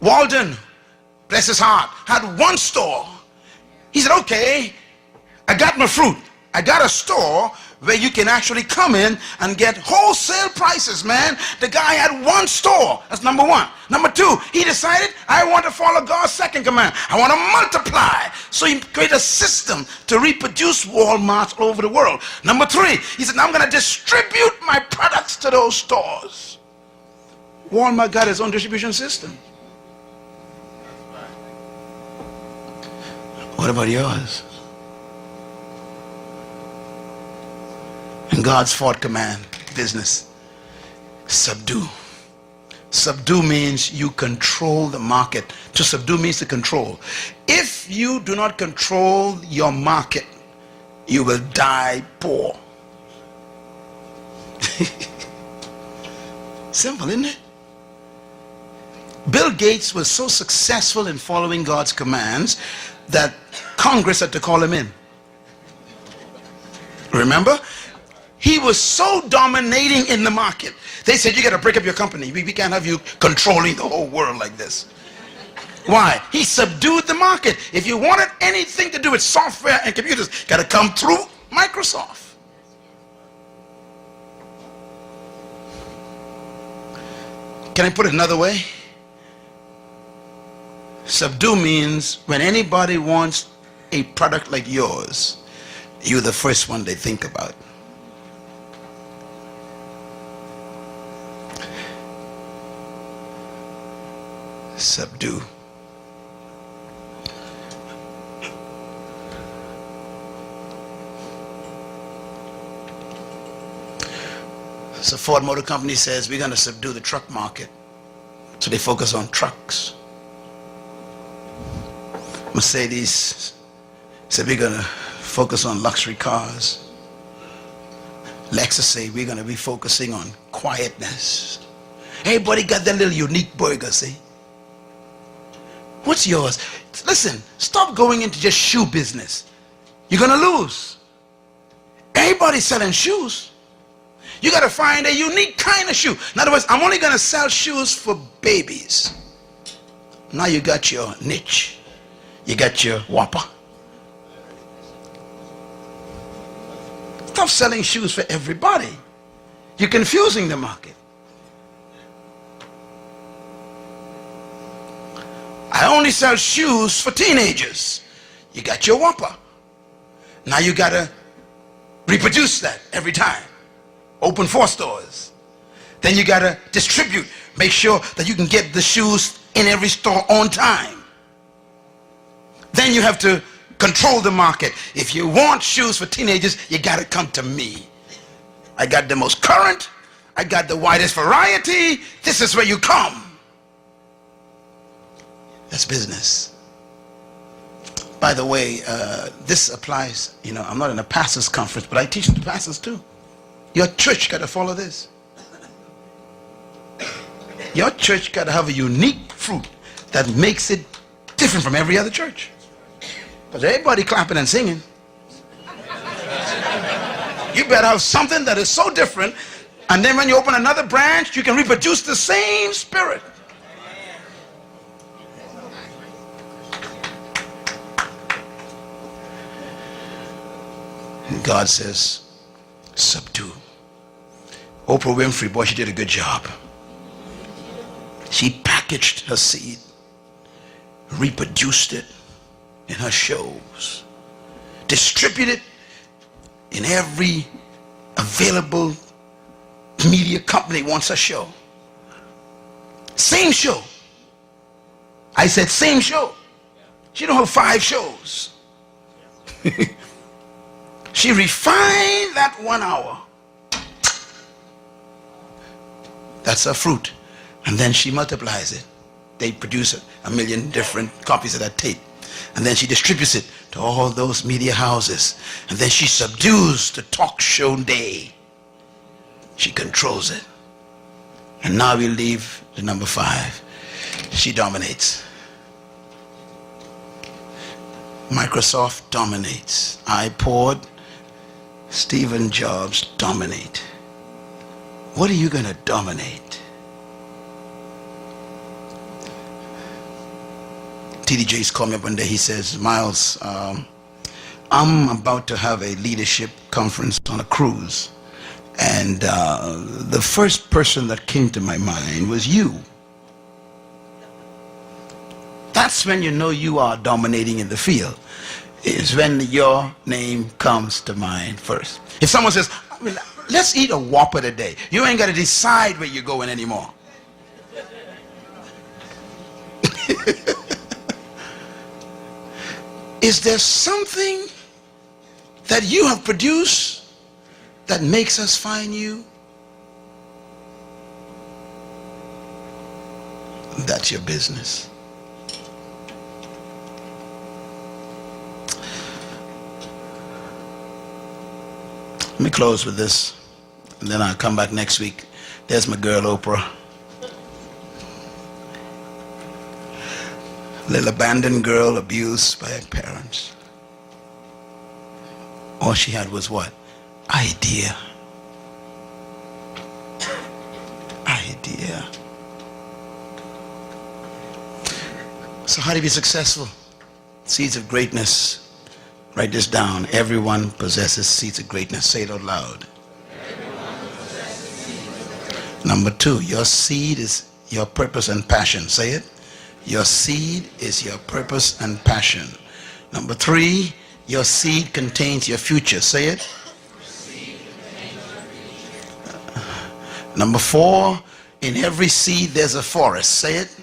Walden, bless his heart, had one store. He said, okay, I got my fruit. I got a store where you can actually come in and get wholesale prices, man. The guy had one store. That's number one. Number two, he decided, I want to follow God's second command. I want to multiply. So he created a system to reproduce Walmarts all over the world. Number three, he said, now I'm going to distribute my products to those stores. Walmart got his own distribution system. What about yours? And God's fourth command, business, subdue. Subdue means you control the market. To subdue means to control. If you do not control your market, you will die poor. Simple, isn't it? Bill Gates was so successful in following God's commands that Congress had to call him in. Remember? He was so dominating in the market. They said, you got to break up your company. We can't have you controlling the whole world like this. Why? He subdued the market. If you wanted anything to do with software and computers, got to come through Microsoft. Can I put it another way? Subdue means when anybody wants a product like yours, you're the first one they think about. Subdue. So Ford Motor Company says we're going to subdue the truck market. So they focus on trucks. Mercedes said we're going to focus on luxury cars. Lexus say we're going to be focusing on quietness. Everybody got their little unique burger, see? What's yours? Listen, stop going into just shoe business. You're going to lose. Everybody's selling shoes. You got to find a unique kind of shoe. In other words, I'm only going to sell shoes for babies. Now you got your niche. You got your whopper. Stop selling shoes for everybody. You're confusing the market. I only sell shoes for teenagers. You got your whopper. Now you got to reproduce that every time. Open 4 stores. Then you got to distribute. Make sure that you can get the shoes in every store on time. Then you have to control the market. If you want shoes for teenagers, you got to come to me. I got the most current. I got the widest variety. This is where you come. That's business. By the way, this applies, you know, I'm not in a pastor's conference, but I teach the pastors too. Your church got to follow this. Your church got to have a unique fruit that makes it different from every other church. But everybody clapping and singing. You better have something that is so different, and then when you open another branch, you can reproduce the same spirit. And God says, subdue. Oprah Winfrey, boy, she did a good job. She packaged her seed, reproduced it in her shows, distributed in every available media company wants a show. Same show. I said same show. She don't have 5 shows. She refined that 1 hour. That's her fruit. And then she multiplies it. They produce a million different copies of that tape. And then she distributes it to all those media houses. And then she subdues the talk show day. She controls it. And now we leave the number 5. She dominates. Microsoft dominates. iPod, Stephen Jobs dominate. What are you going to dominate? T.D. Jakes called me up one day. He says, Myles, I'm about to have a leadership conference on a cruise. And the first person that came to my mind was you. That's when you know you are dominating in the field, is when your name comes to mind first. If someone says, let's eat a Whopper today, you ain't got to decide where you're going anymore. Is there something that you have produced that makes us find you? That's your business. Let me close with this, and then I'll come back next week. There's my girl Oprah. Little abandoned girl abused by her parents. All she had was what? Idea. Idea. So how to be successful? Seeds of greatness. Write this down. Everyone possesses seeds of greatness. Say it out loud. Number 2, your seed is your purpose and passion. Say it. Your seed is your purpose and passion. Number 3, your seed contains your future. Say it. Number 4, in every seed there's a forest. Say it.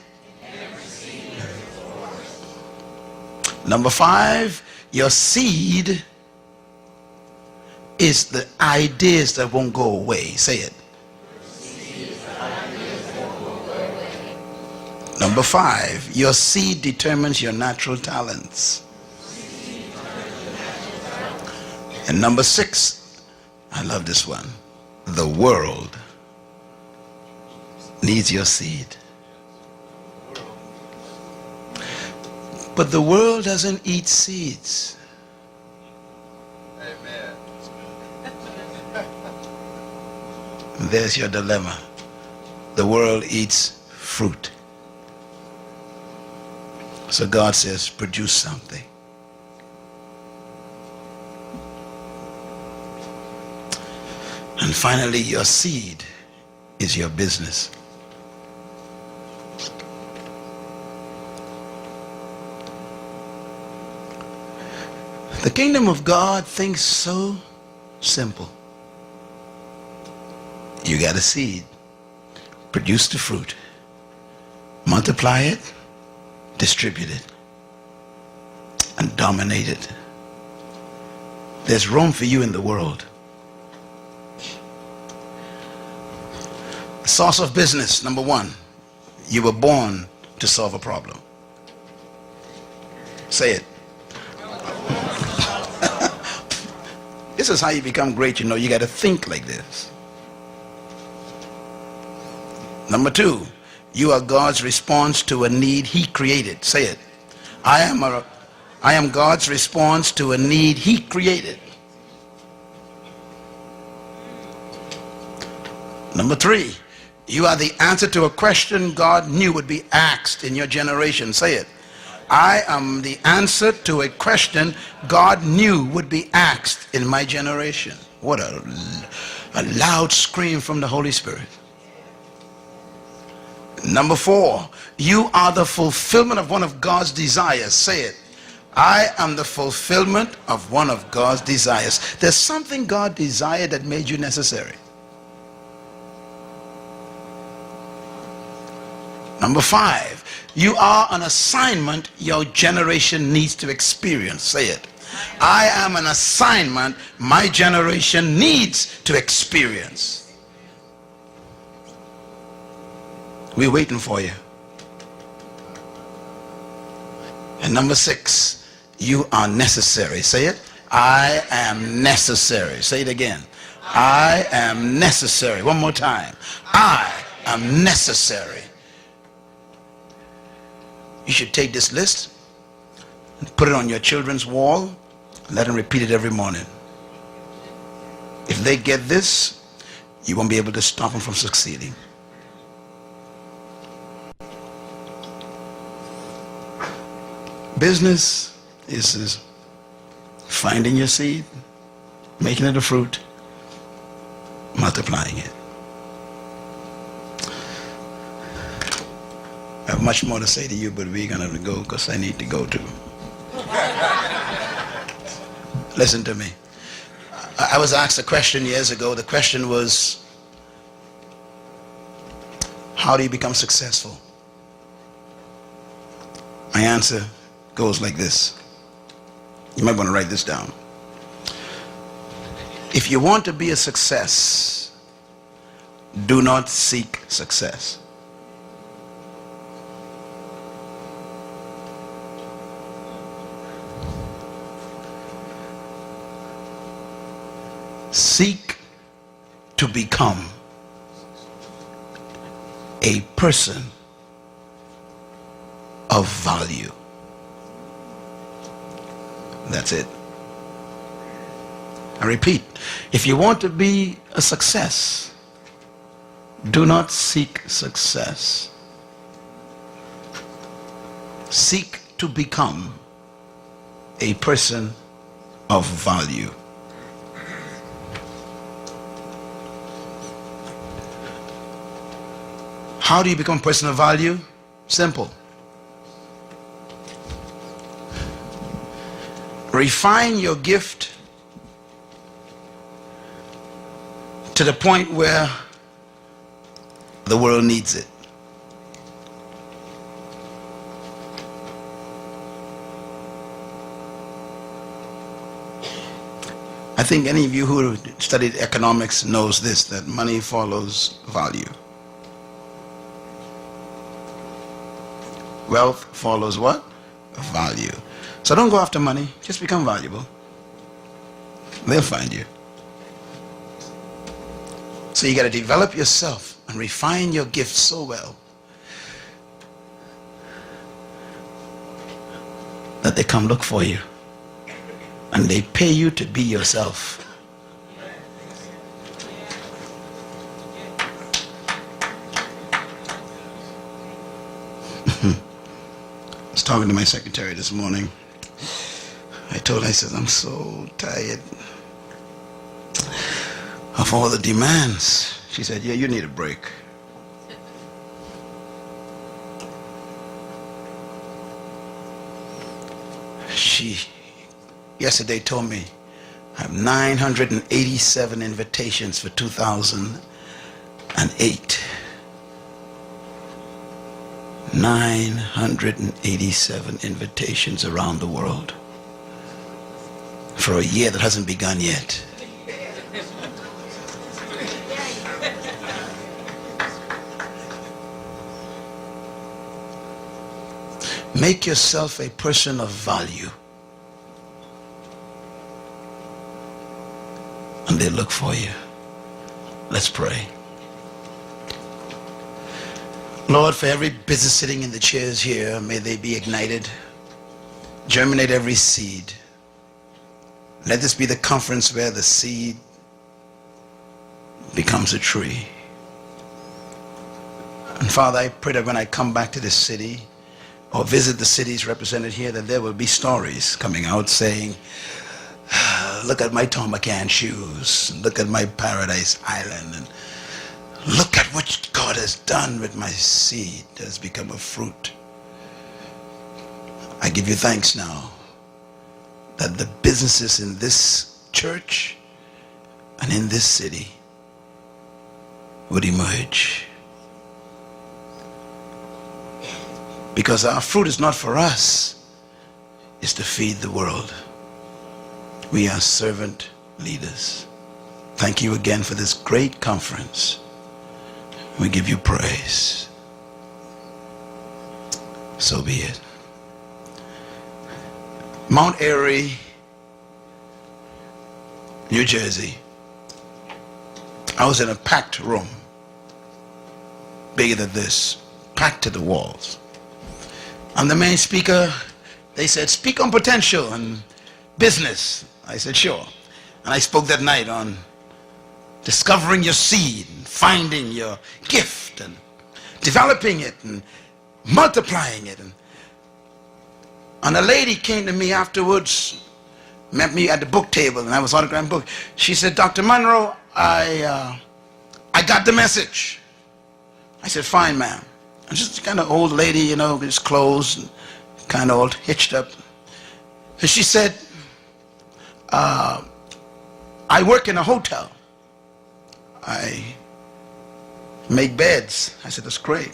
Number 5, your seed is the ideas that won't go away. Say it. Number 5, your seed determines your natural talents. And number 6, I love this one. The world needs your seed. But the world doesn't eat seeds. Amen. There's your dilemma. The world eats fruit. So God says, produce something. And finally, your seed is your business. The kingdom of God thinks so simple. You got a seed. Produce the fruit. Multiply it. Distribute it. And dominate it. There's room for you in the world. The source of business, number 1. You were born to solve a problem. Say it. This is how you become great, you know. You got to think like this. Number 2, you are God's response to a need He created. Say it. I am God's response to a need He created. Number 3, you are the answer to a question God knew would be asked in your generation. Say it. I am the answer to a question God knew would be asked in my generation. What a loud scream from the Holy Spirit. Number 4, you are the fulfillment of one of God's desires. Say it. I am the fulfillment of one of God's desires. There's something God desired that made you necessary. Number 5, you are an assignment your generation needs to experience. Say it. I am an assignment my generation needs to experience. We're waiting for you. And number 6, you are necessary. Say it. I am necessary. Say it again. I am necessary. One more time. I am necessary. You should take this list and put it on your children's wall and let them repeat it every morning. If they get this, you won't be able to stop them from succeeding. Business is finding your seed, making it a fruit, multiplying it. I have much more to say to you, but we're going to go because I need to go too. Listen to me. I was asked a question years ago. The question was, how do you become successful? My answer goes like this. You might want to write this down. If you want to be a success, do not seek success. Seek to become a person of value. That's it. I repeat, if you want to be a success, do not seek success. Seek to become a person of value. How do you become a person of value? Simple. Refine your gift to the point where the world needs it. I think any of you who studied economics knows this, that money follows value. Wealth follows what? Value. So don't go after money, just become valuable. They'll find you. So you got to develop yourself and refine your gift so well that they come look for you and they pay you to be yourself. I was talking to my secretary this morning. I told her, I said, I'm so tired of all the demands. She said, yeah, you need a break. She yesterday told me I have 987 invitations for 2008. 987 invitations around the world for a year that hasn't begun yet. Make yourself a person of value, and they look for you. Let's pray. Lord, for every business sitting in the chairs here, may they be ignited. Germinate every seed. Let this be the conference where the seed becomes a tree. And Father, I pray that when I come back to this city or visit the cities represented here, that there will be stories coming out saying, look at my Tomacan shoes, look at my Paradise Island, and look at what God has done with my seed that has become a fruit. I give you thanks now that the businesses in this church and in this city would emerge. Because our fruit is not for us, it's to feed the world. We are servant leaders. Thank you again for this great conference. We give you praise. So be it. Mount Airy, New Jersey. I was in a packed room, bigger than this, packed to the walls. I'm the main speaker. They said, speak on potential and business. I said, sure. And I spoke that night on discovering your seed, and finding your gift, and developing it, and multiplying it. And a lady came to me afterwards, met me at the book table, and I was autographing book. She said, Dr. Munroe, I got the message. I said, fine, ma'am. And just kind of old lady, you know, with his clothes, and kind of old, hitched up. And she said, I work in a hotel. I make beds. I said, that's great.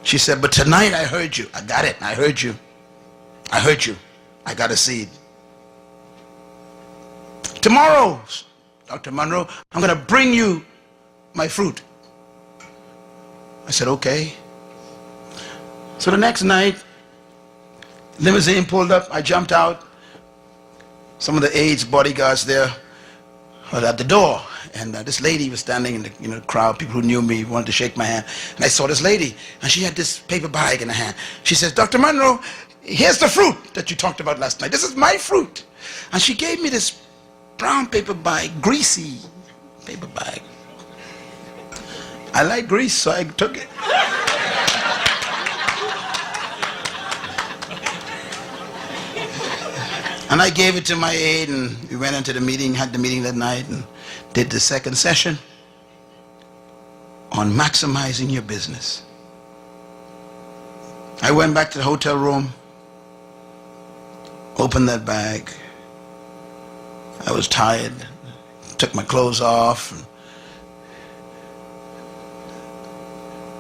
She said, but tonight I heard you. I got it. I heard you. I heard you. I got a seed. Tomorrow, Dr. Munroe, I'm going to bring you my fruit. I said, okay. So the next night, limousine pulled up. I jumped out. Some of the aides, bodyguards there were at the door. And this lady was standing in the crowd. People who knew me wanted to shake my hand. And I saw this lady, and she had this paper bag in her hand. She says, Dr. Munroe, here's the fruit that you talked about last night. This is my fruit. And she gave me this brown paper bag, greasy paper bag. I like grease, so I took it. And I gave it to my aide, and we went into the meeting, had the meeting that night, and did the second session on maximizing your business. I went back to the hotel room, opened that bag. I was tired, took my clothes off, and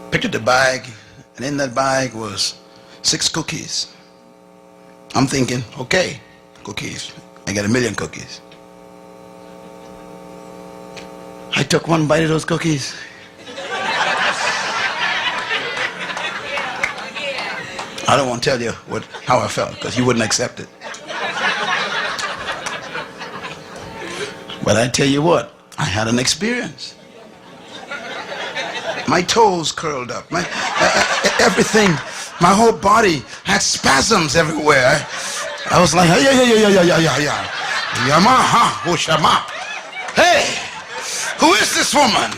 picked up the bag, and in that bag was 6 cookies. I'm thinking, okay, cookies. I got 1,000,000 cookies. I took one bite of those cookies. I don't want to tell you how I felt, because you wouldn't accept it. But I tell you what, I had an experience. My toes curled up. Everything, my whole body had spasms everywhere. I was like, yeah. Yamaha, Hushama. Hey, who is this woman?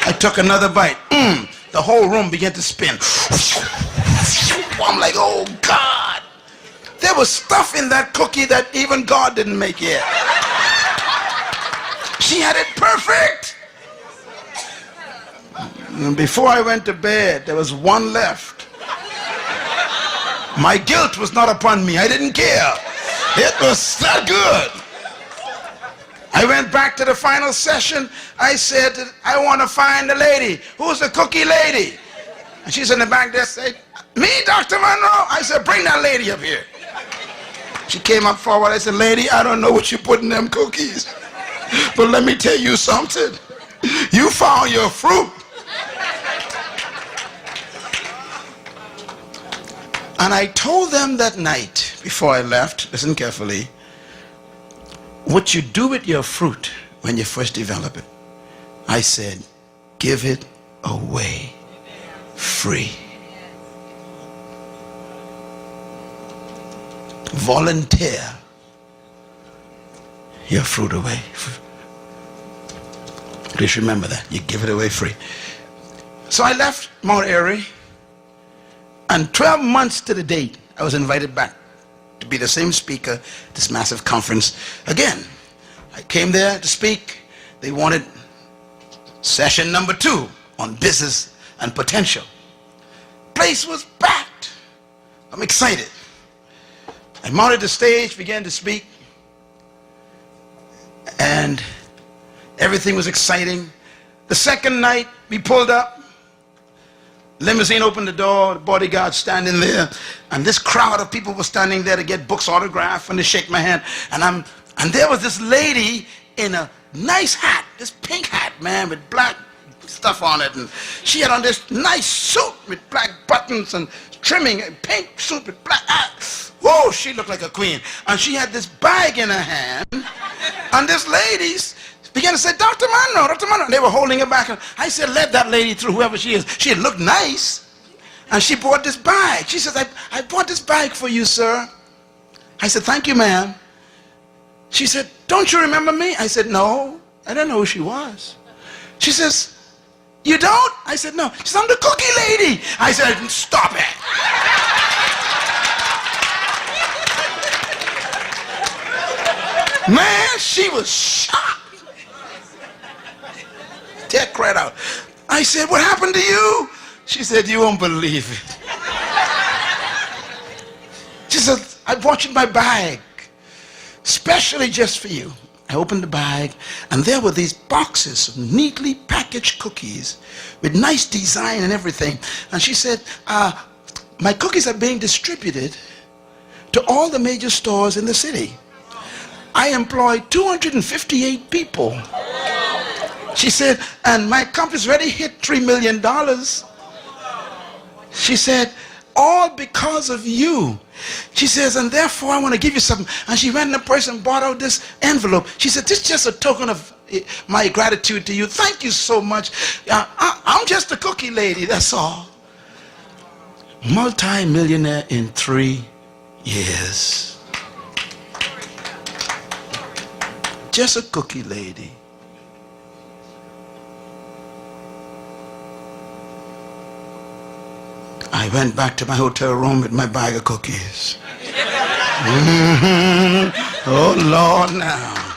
I took another bite. The whole room began to spin. I'm like, oh God. There was stuff in that cookie that even God didn't make yet. She had it perfect. And before I went to bed, there was one left. My guilt was not upon me. I didn't care. It was that good. I went back to the final session. I said, I want to find the lady. Who's the cookie lady? And she's in the back there, said, me, Dr. Munroe? I said, bring that lady up here. She came up forward. I said, lady, I don't know what you put in them cookies, but let me tell you something. You found your fruit. And I told them that night before I left, listen carefully, what you do with your fruit when you first develop it, I said, give it away free. Volunteer your fruit away. Please remember that. You give it away free. So I left Mount Airy, and 12 months to the date, I was invited back to be the same speaker at this massive conference again. I came there to speak. They wanted session number 2 on business and potential. Place was packed. I'm excited. I mounted the stage, began to speak, and everything was exciting. The second night, we pulled up. Limousine opened the door, the bodyguard standing there, and this crowd of people were standing there to get books autographed and to shake my hand. And there was this lady in a nice hat, this pink hat, man, with black stuff on it, and she had on this nice suit with black buttons and trimming, a pink suit with black. Whoa, she looked like a queen. And she had this bag in her hand, and this lady began to say, Dr. Munroe, Dr. Munroe. And they were holding her back. And I said, let that lady through, whoever she is. She had looked nice, and she bought this bag. She says, I bought this bag for you, sir. I said, thank you, ma'am. She said, don't you remember me? I said, no, I don't know who she was. She says, you don't? I said, no. She said, I'm the cookie lady. I said, stop it. Man, she was shocked. Dead cried out. I said, what happened to you? She said, you won't believe it. She said, I brought you my bag, specially just for you. I opened the bag, and there were these boxes of neatly packaged cookies with nice design and everything. And she said, my cookies are being distributed to all the major stores in the city. I employ 258 people. She said, and my company's already hit $3 million. She said, all because of you. She says, and therefore I want to give you something. And she went in the purse and bought out this envelope. She said, this is just a token of my gratitude to you. Thank you so much. I'm just a cookie lady, that's all. Multi-millionaire in 3 years. Just a cookie lady. I went back to my hotel room with my bag of cookies. Oh Lord, now.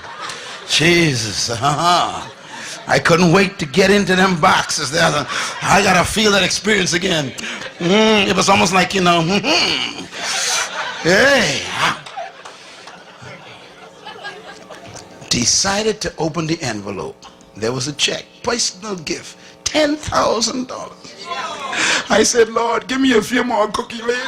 Jesus. I couldn't wait to get into them boxes. I gotta feel that experience again. It was almost like, you know, hey. Decided to open the envelope. There was a check, personal gift, $10,000. I said, Lord, give me a few more cookie ladies.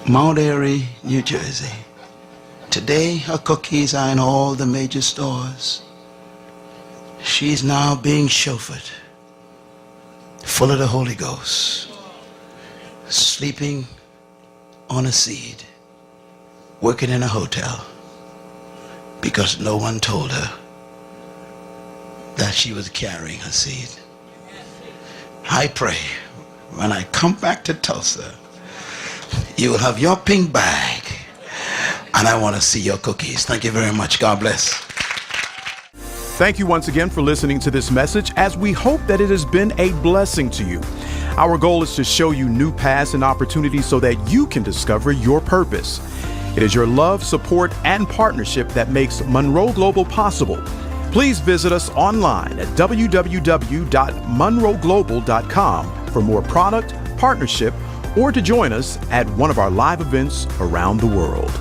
Mount Airy, New Jersey. Today, her cookies are in all the major stores. She's now being chauffeured, full of the Holy Ghost, sleeping on a seat, working in a hotel, because no one told her that she was carrying her seed. I pray when I come back to Tulsa, you will have your pink bag, and I want to see your cookies. Thank you very much. God bless. Thank you once again for listening to this message, as we hope that it has been a blessing to you. Our goal is to show you new paths and opportunities so that you can discover your purpose. It is your love, support, and partnership that makes Munroe Global possible. Please visit us online at www.munroeglobal.com for more product, partnership, or to join us at one of our live events around the world.